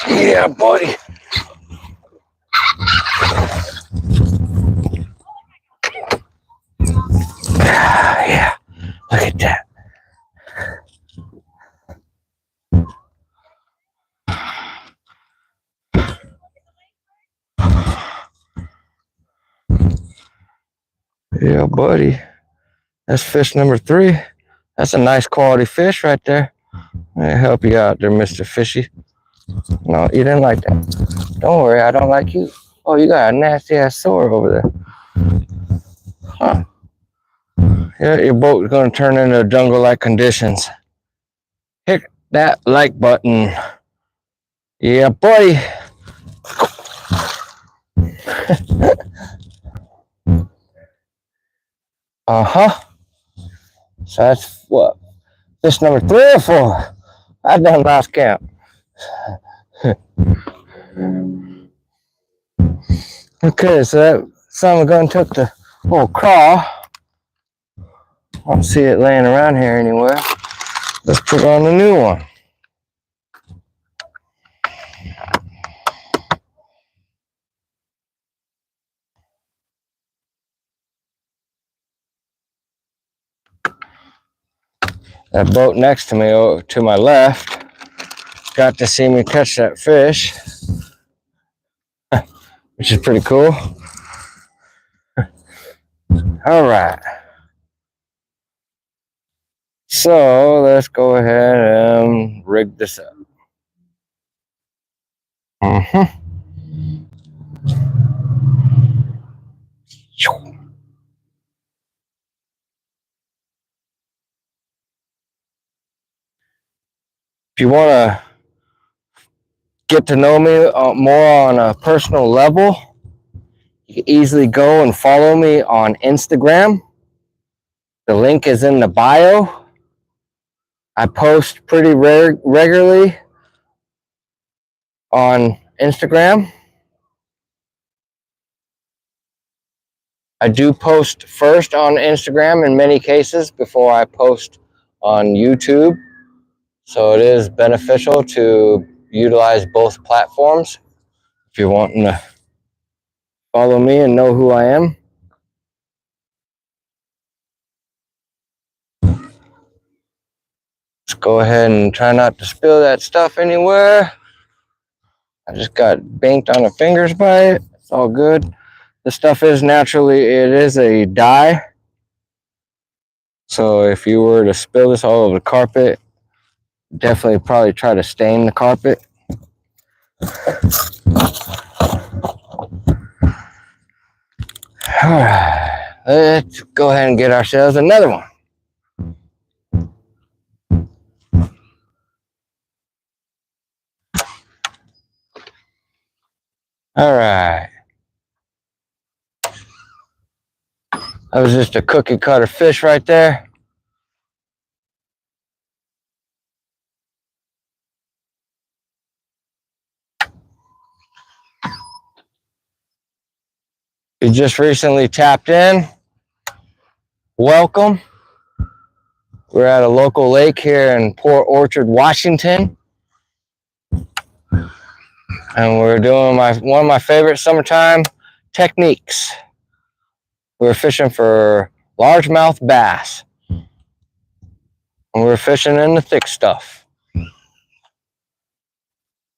Yeah, buddy. Yeah, look at that. Yeah, buddy. That's fish number 3. That's a nice quality fish right there. Let me help you out there, Mr. Fishy. No, you didn't like that. Don't worry, I don't like you. Oh, you got a nasty ass sore over there. Huh. Yeah, your boat is going to turn into jungle-like conditions. Hit that like button. Yeah, buddy. Uh-huh. So that's what? Fish number 3 or 4? I done lost count. Okay, so that son of a gun took the little craw. I don't see it laying around here anywhere. Let's put on a new one. That boat next to me, to my left, got to see me catch that fish, which is pretty cool. All right. So let's go ahead and rig this up. If you want to get to know me more on a personal level, you can easily go and follow me on Instagram. The link is in the bio. I post pretty regularly on Instagram. I do post first on Instagram in many cases before I post on YouTube. So it is beneficial to utilize both platforms if you're wanting to follow me and know who I am. Let's go ahead and try not to spill that stuff anywhere. I just got banked on the fingers by it. It's all good. The stuff is naturally, it is a dye. So if you were to spill this all over the carpet, definitely probably try to stain the carpet. All right, let's go ahead and get ourselves another one. All right. That was just a cookie cutter fish right there. You just recently tapped in, welcome. We're at a local lake here in Port Orchard, Washington. And we're doing one of my favorite summertime techniques. We're fishing for largemouth bass. And we're fishing in the thick stuff.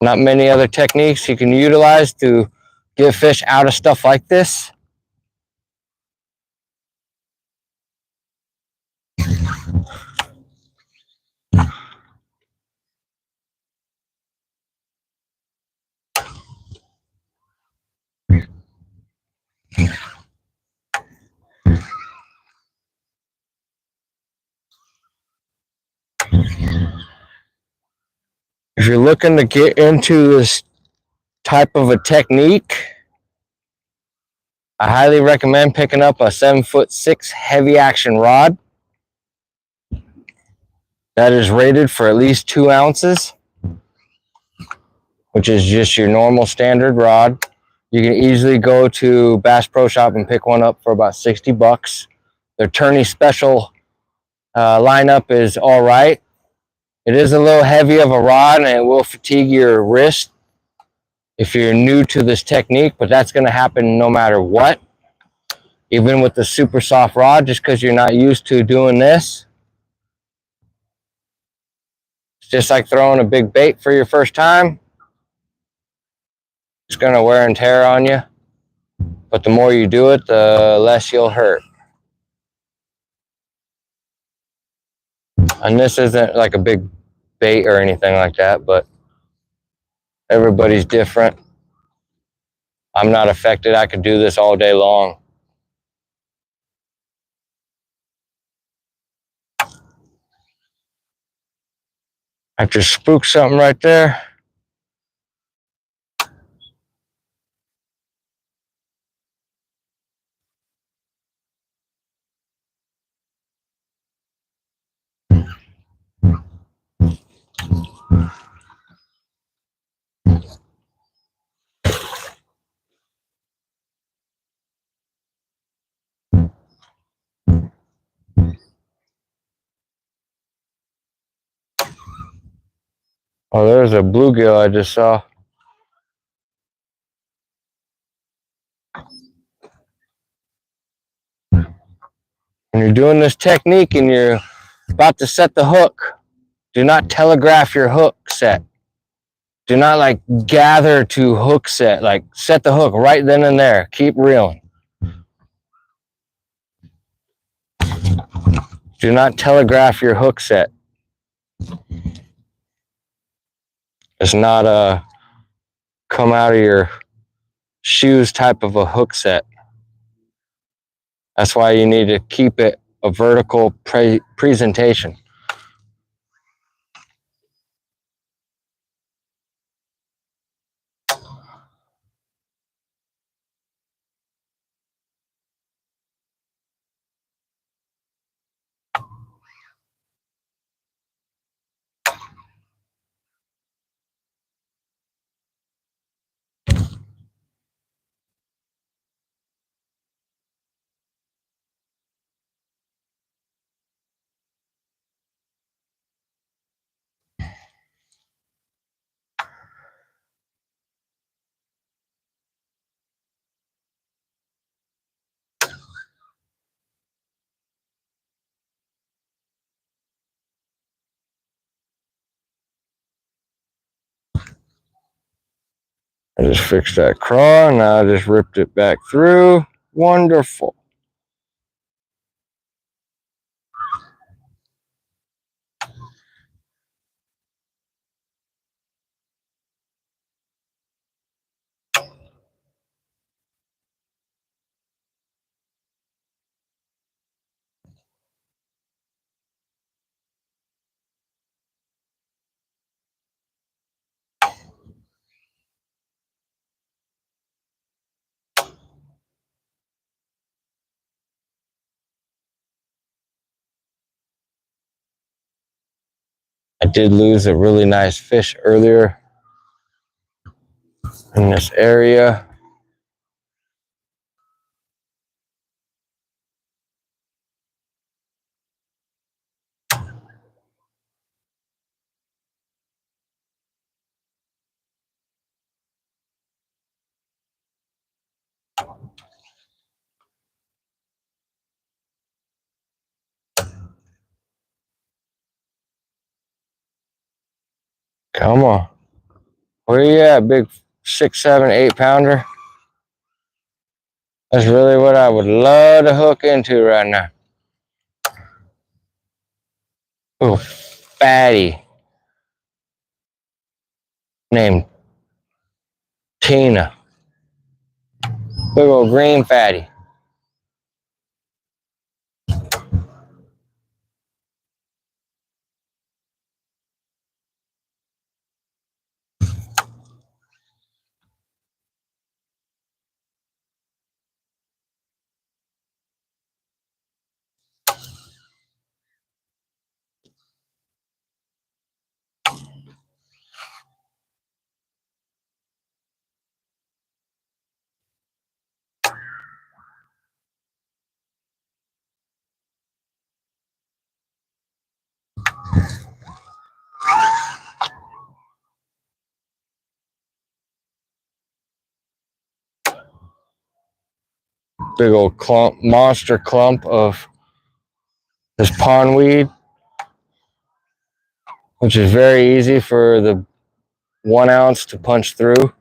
Not many other techniques you can utilize to get fish out of stuff like this. If you're looking to get into this type of a technique, I highly recommend picking up a 7'6" heavy action rod that is rated for at least 2 ounces, which is just your normal standard rod. You can easily go to Bass Pro Shop and pick one up for about 60 bucks. Their tourney special lineup is all right. It is a little heavy of a rod and it will fatigue your wrist if you're new to this technique, but that's going to happen no matter what. Even with the super soft rod, just because you're not used to doing this. It's just like throwing a big bait for your first time. It's going to wear and tear on you. But the more you do it, the less you'll hurt. And this isn't like a big bait or anything like that, but everybody's different. I'm not affected. I could do this all day long. I just spooked something right there. Oh, there's a bluegill I just saw. When you're doing this technique and you're about to set the hook, do not telegraph your hook set. Do not like gather to hook set. Like set the hook right then and there. Keep reeling. Do not telegraph your hook set. It's not a come out of your shoes type of a hook set. That's why you need to keep it a vertical presentation. I just fixed that craw, and now I just ripped it back through. Wonderful. I did lose a really nice fish earlier in this area. Come on. Where you at, big 6, 7, 8 pounder? That's really what I would love to hook into right now. Oh, fatty. Named Tina. Big old green fatty. Big old clump, monster clump of this pondweed, which is very easy for the 1 ounce to punch through.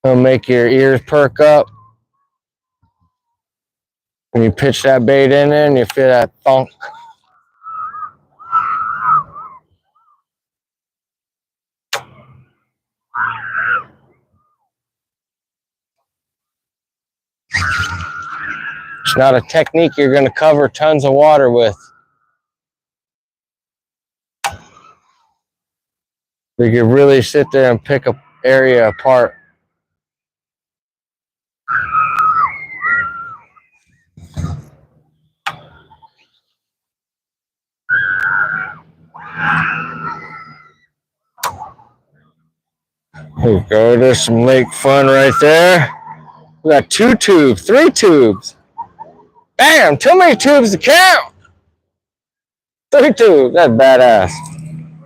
It'll make your ears perk up when you pitch that bait in there and you feel that thunk. It's not a technique you're going to cover tons of water with. You can really sit there and pick an area apart. There we go. There's some lake fun right there. We got 2 tubes, 3 tubes. Bam! Too many tubes to count. 3 tubes. That's badass.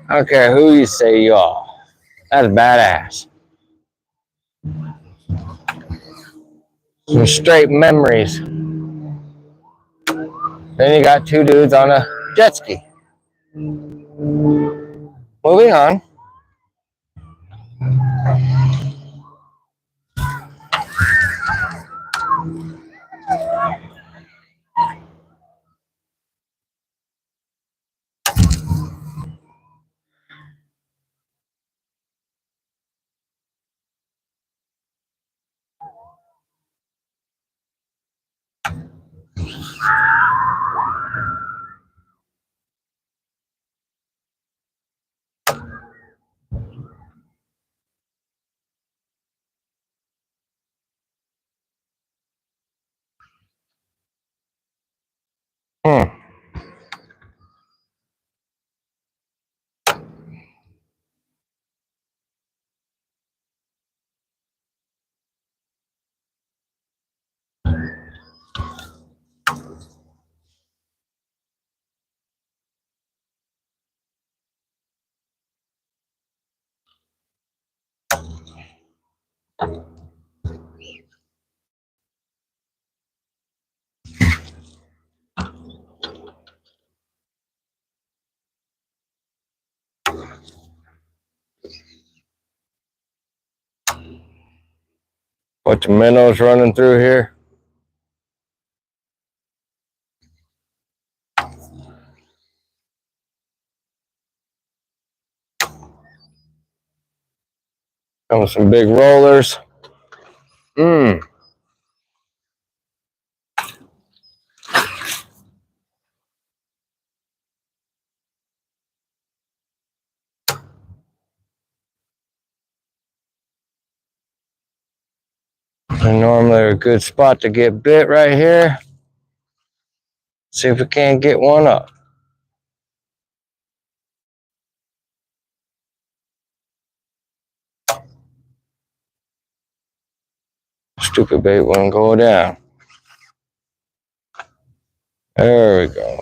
I don't care who you say you are. That's badass. Some straight memories. Then you got 2 dudes on a jet ski. Moving on. Hmm. Bunch of minnows running through here. And some big rollers. Mmm. Normally a good spot to get bit right here. See if we can't get one up. Stupid bait won't go down. There we go.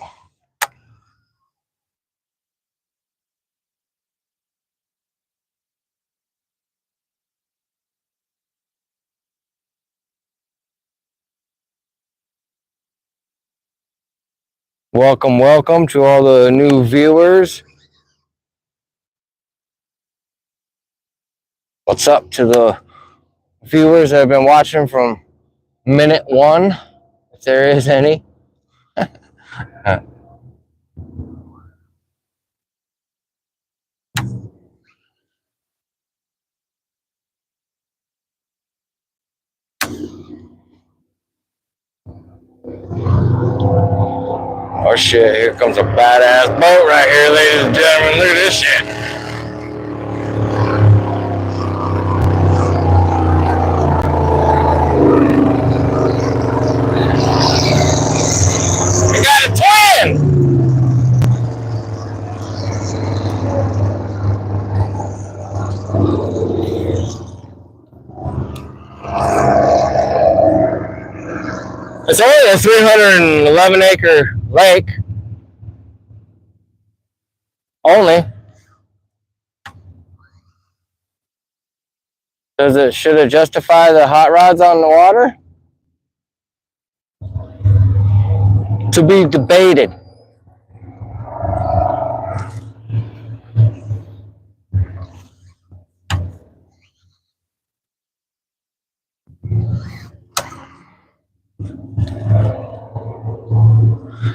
Welcome, welcome to all the new viewers. What's up to the viewers that have been watching from minute one, if there is any? Oh shit, here comes a badass boat right here, ladies and gentlemen. Look at this shit. We got a twin! It's only a 311 acre lake. Only. Should it justify the hot rods on the water? To be debated.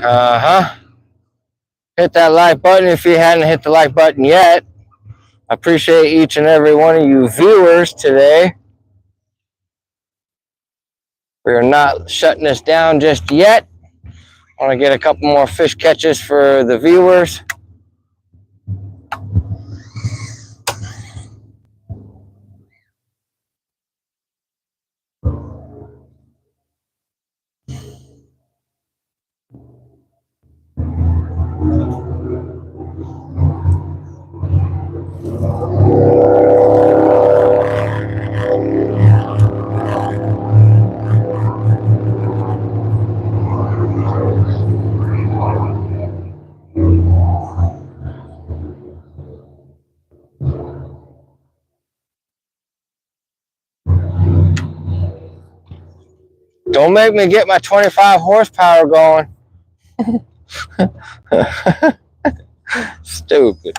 Uh-huh. Hit that like button if you hadn't hit the like button yet. I appreciate each and every one of you viewers today. We are not shutting this down just yet. I want to get a couple more fish catches for the viewers. Don't make me get my 25 horsepower going. Stupid.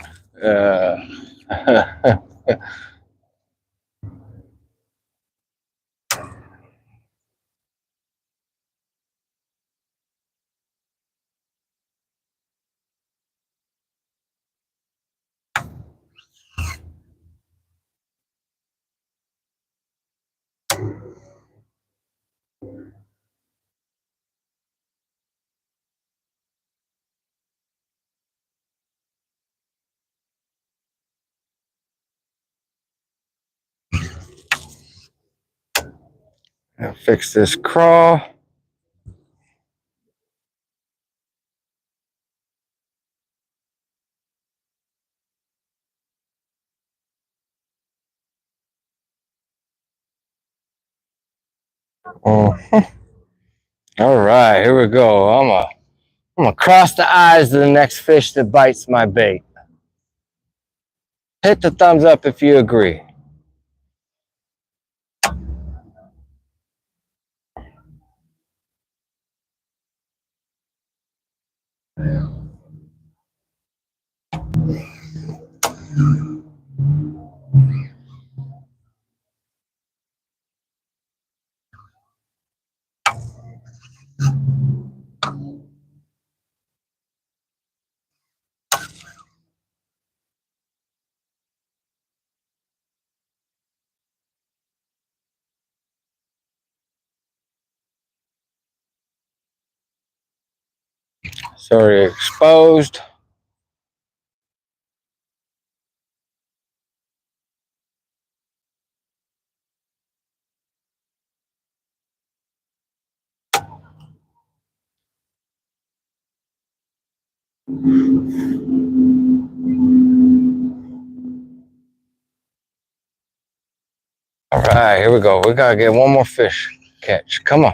Fix this crawl. All right, here we go. I'm gonna cross the eyes of the next fish that bites my bait. Hit the thumbs up if you agree. Sorry, exposed. All right, here we go. We gotta get one more fish catch. Come on.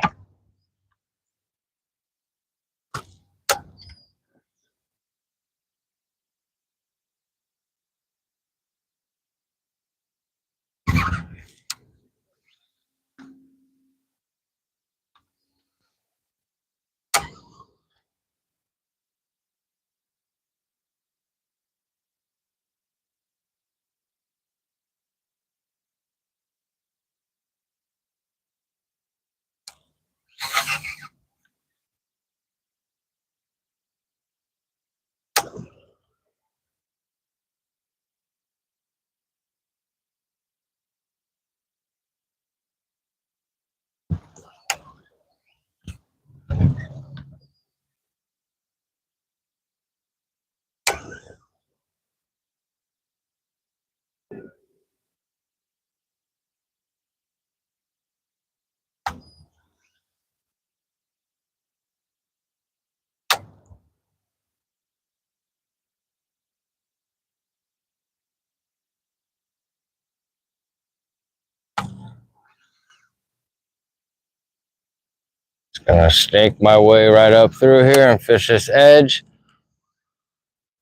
Gonna snake my way right up through here and fish this edge.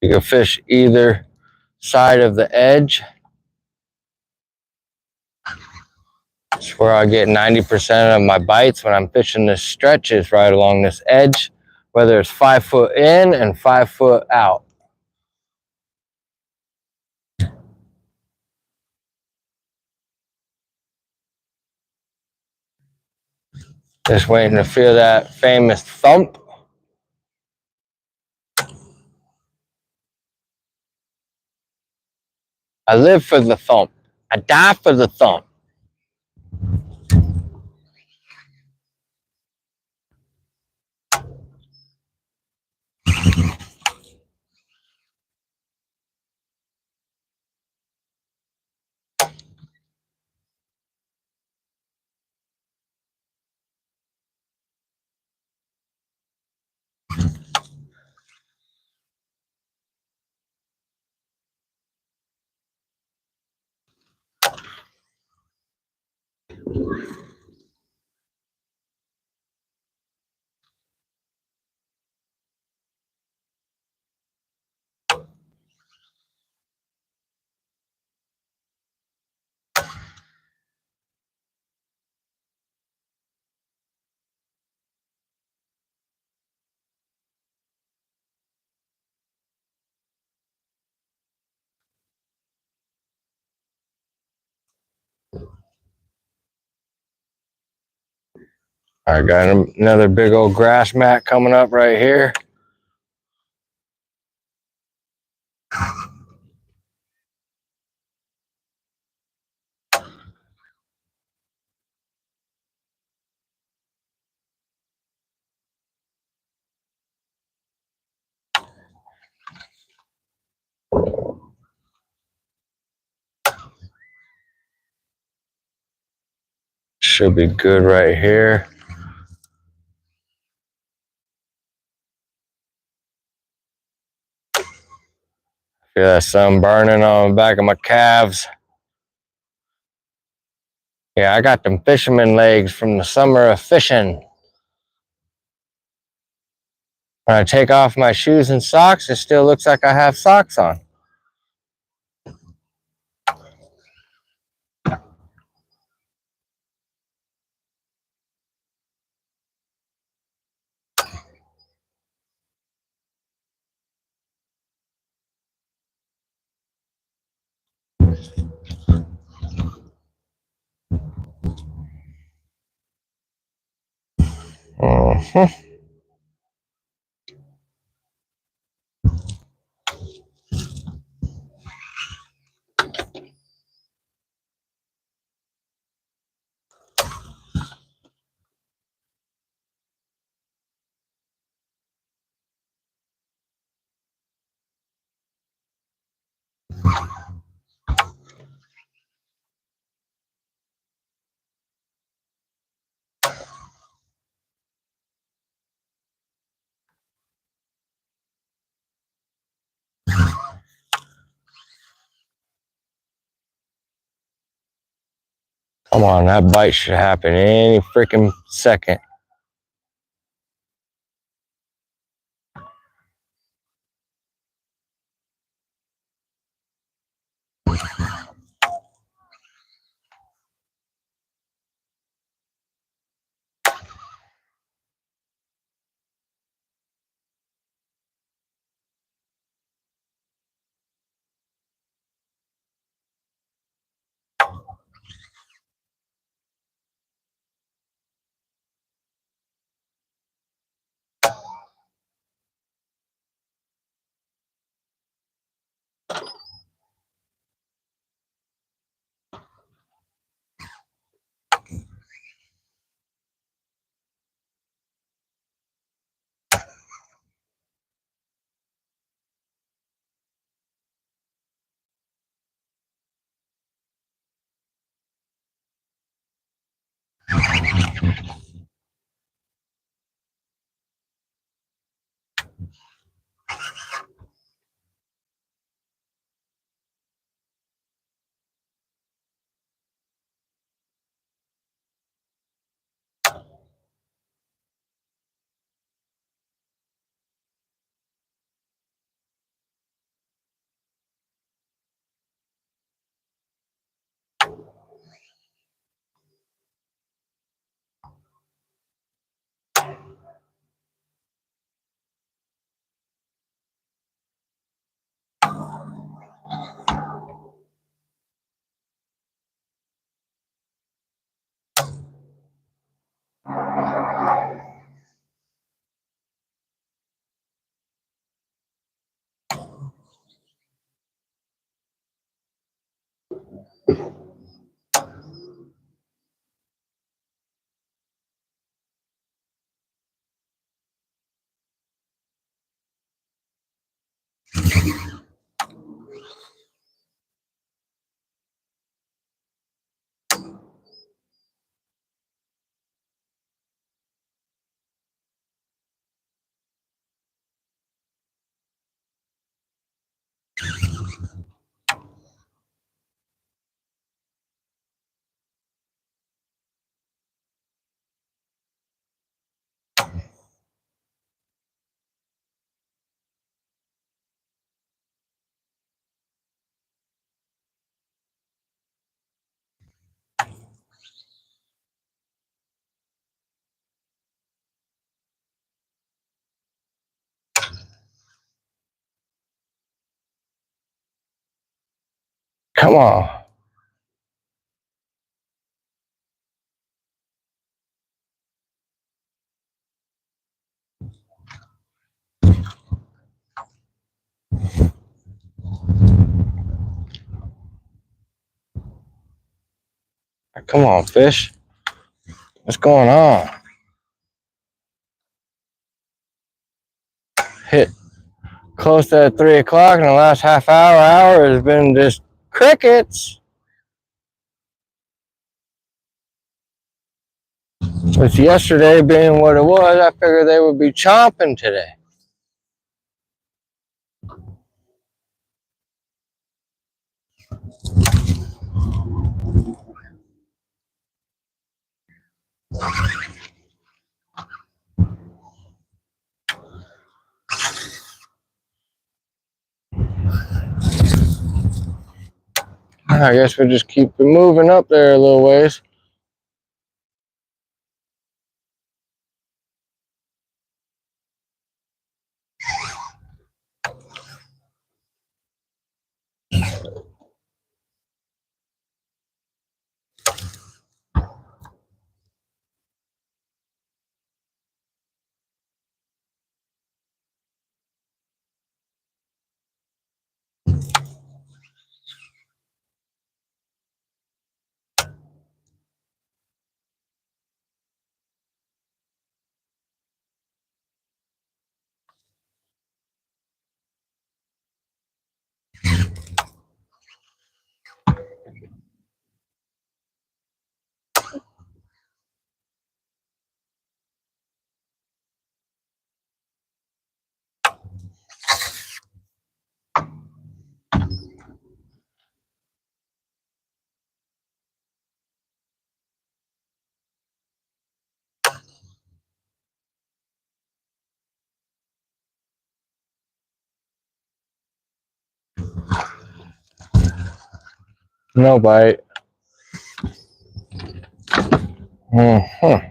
You can fish either side of the edge. It's where I get 90% of my bites when I'm fishing this stretch is right along this edge, whether it's 5 foot in and 5 foot out. Just waiting to feel that famous thump. I live for the thump. I die for the thump. I got another big old grass mat coming up right here. Should be good right here. Feel that sun burning on the back of my calves. Yeah, I got them fisherman legs from the summer of fishing. When I take off my shoes and socks, it still looks like I have socks on. Mm-hmm. Come on, that bite should happen any freaking second. Come on. Come on, fish. What's going on? Hit close to 3 o'clock, and the last hour has been just crickets. With yesterday being what it was, I figured they would be chomping today. I guess we just keep moving up there a little ways. No bite. Mm-hmm.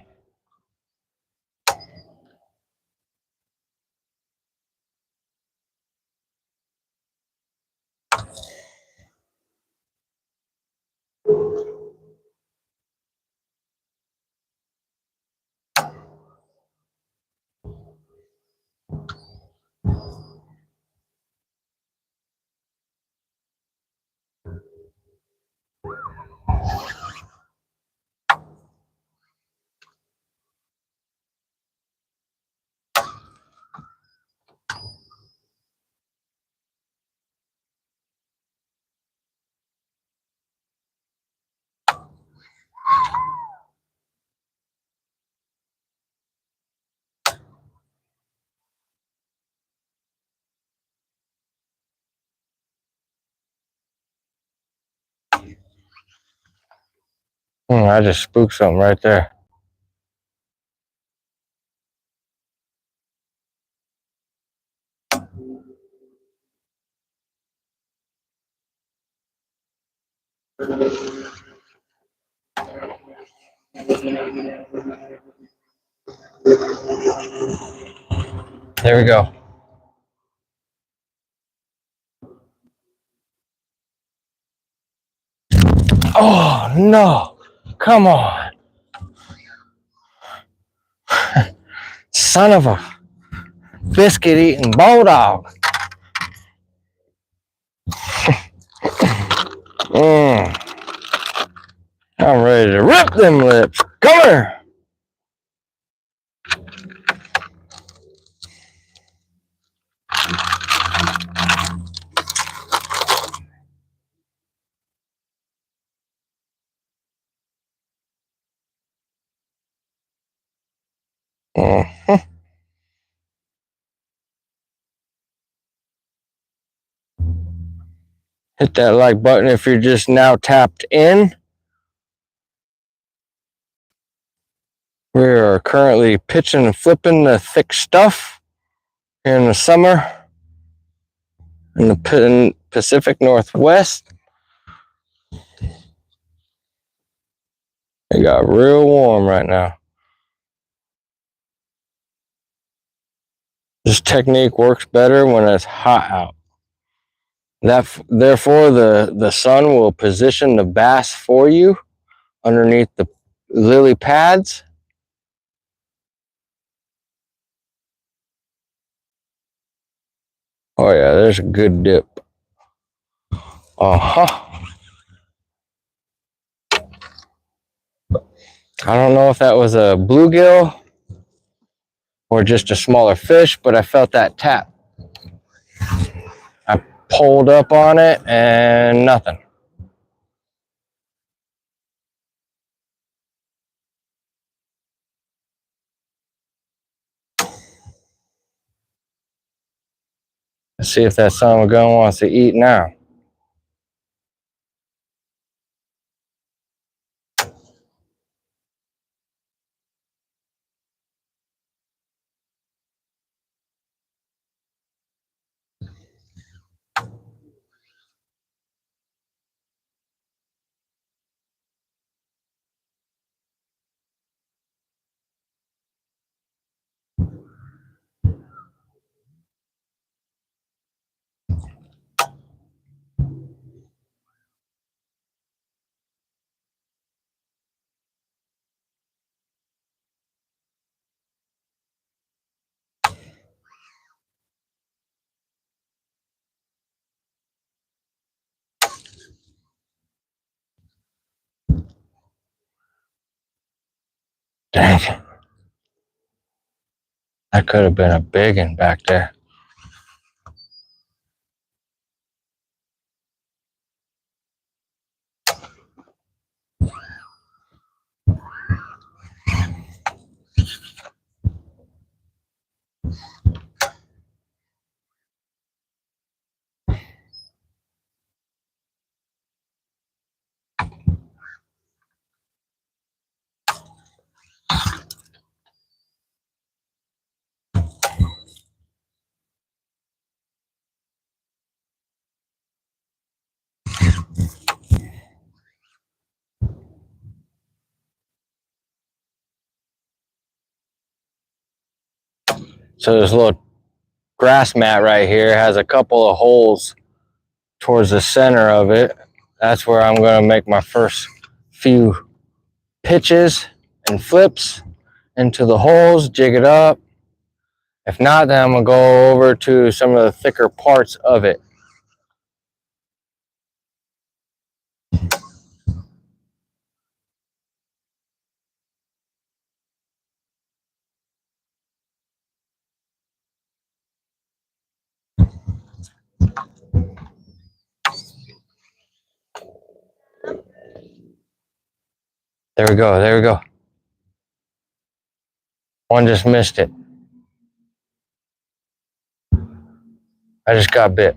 I just spooked something right there. There we go. Oh, no. Come on. son of a biscuit eating bulldog. I'm ready to rip them lips. Come here. Hit that like button if you're just now tapped in. We are currently pitching and flipping the thick stuff here in the summer in the Pacific Northwest. It got real warm right now. This technique works better when it's hot out. Therefore, the sun will position the bass for you underneath the lily pads. Oh yeah, there's a good dip. Uh-huh. I don't know if that was a bluegill or just a smaller fish, but I felt that tap. I pulled up on it and nothing. Let's see if that son of a gun wants to eat now. Dang it. That could have been a big one back there. So this little grass mat right here has a couple of holes towards the center of it. That's where I'm going to make my first few pitches and flips into the holes, jig it up. If not, then I'm going to go over to some of the thicker parts of it. There we go, there we go. One just missed it. I just got bit.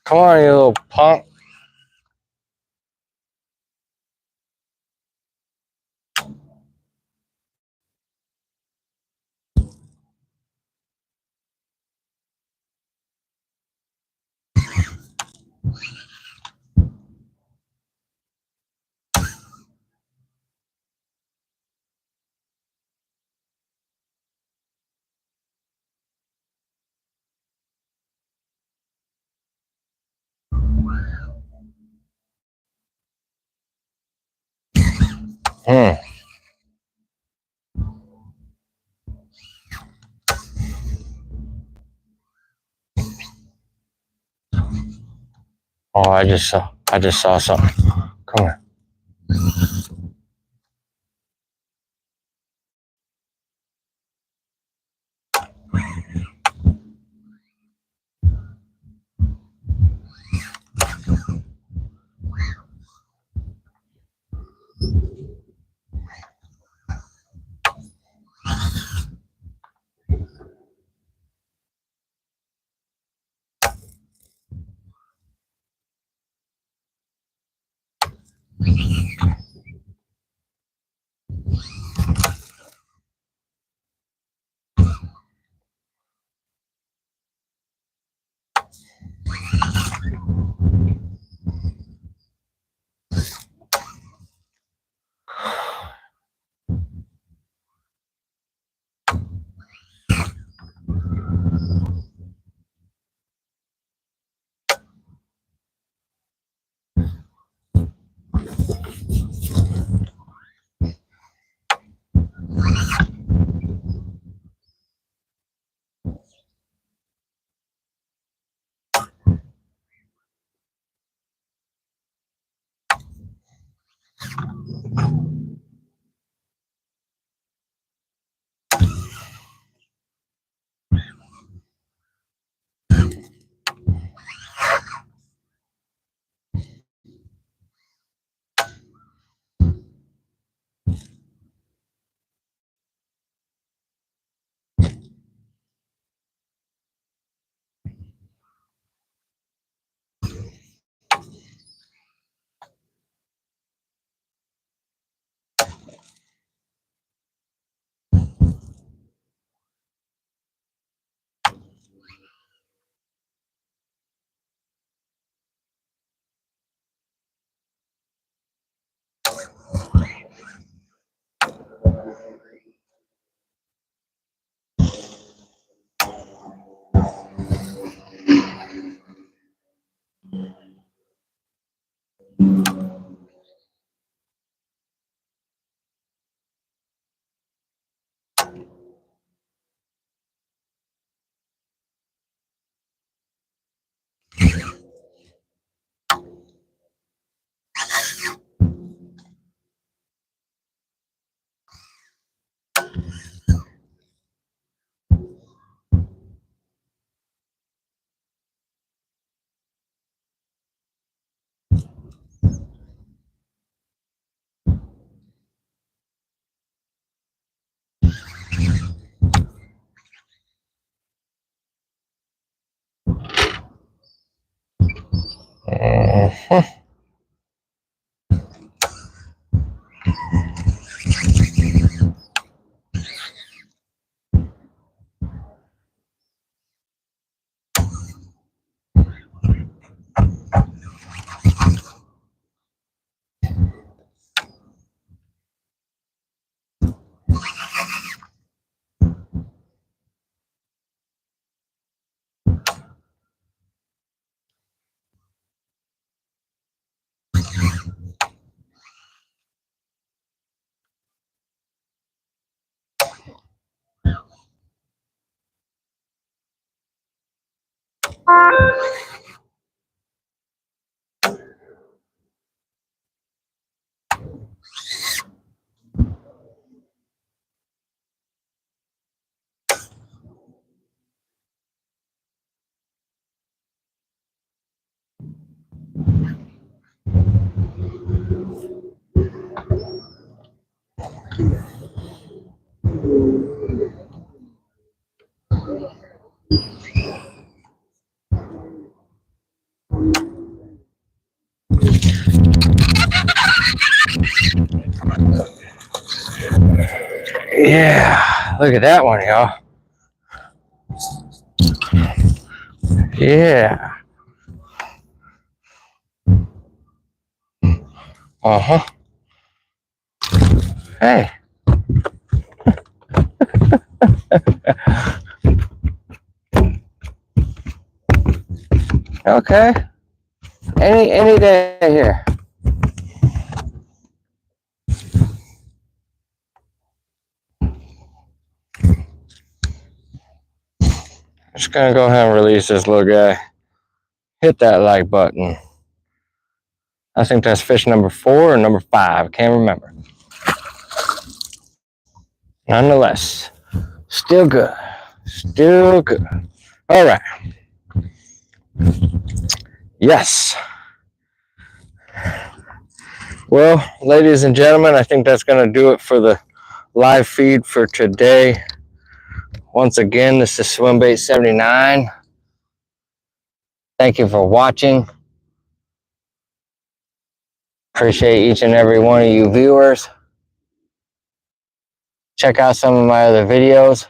Come on, you little punk. Oh, I just saw something. Come here. Yeah, look at that one, y'all. Yeah. Uh-huh. Hey. Okay. Any day here. Just gonna go ahead and release this little guy. Hit that like button. I think that's fish number 4 or number 5. I can't remember. Nonetheless, still good. Still good. All right. Yes. Well, ladies and gentlemen, I think that's going to do it for the live feed for today. Once again, this is Swimbait 79. Thank you for watching. Appreciate each and every one of you viewers. Check out some of my other videos.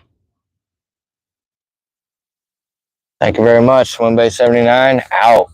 Thank you very much. Swimbait 79 out.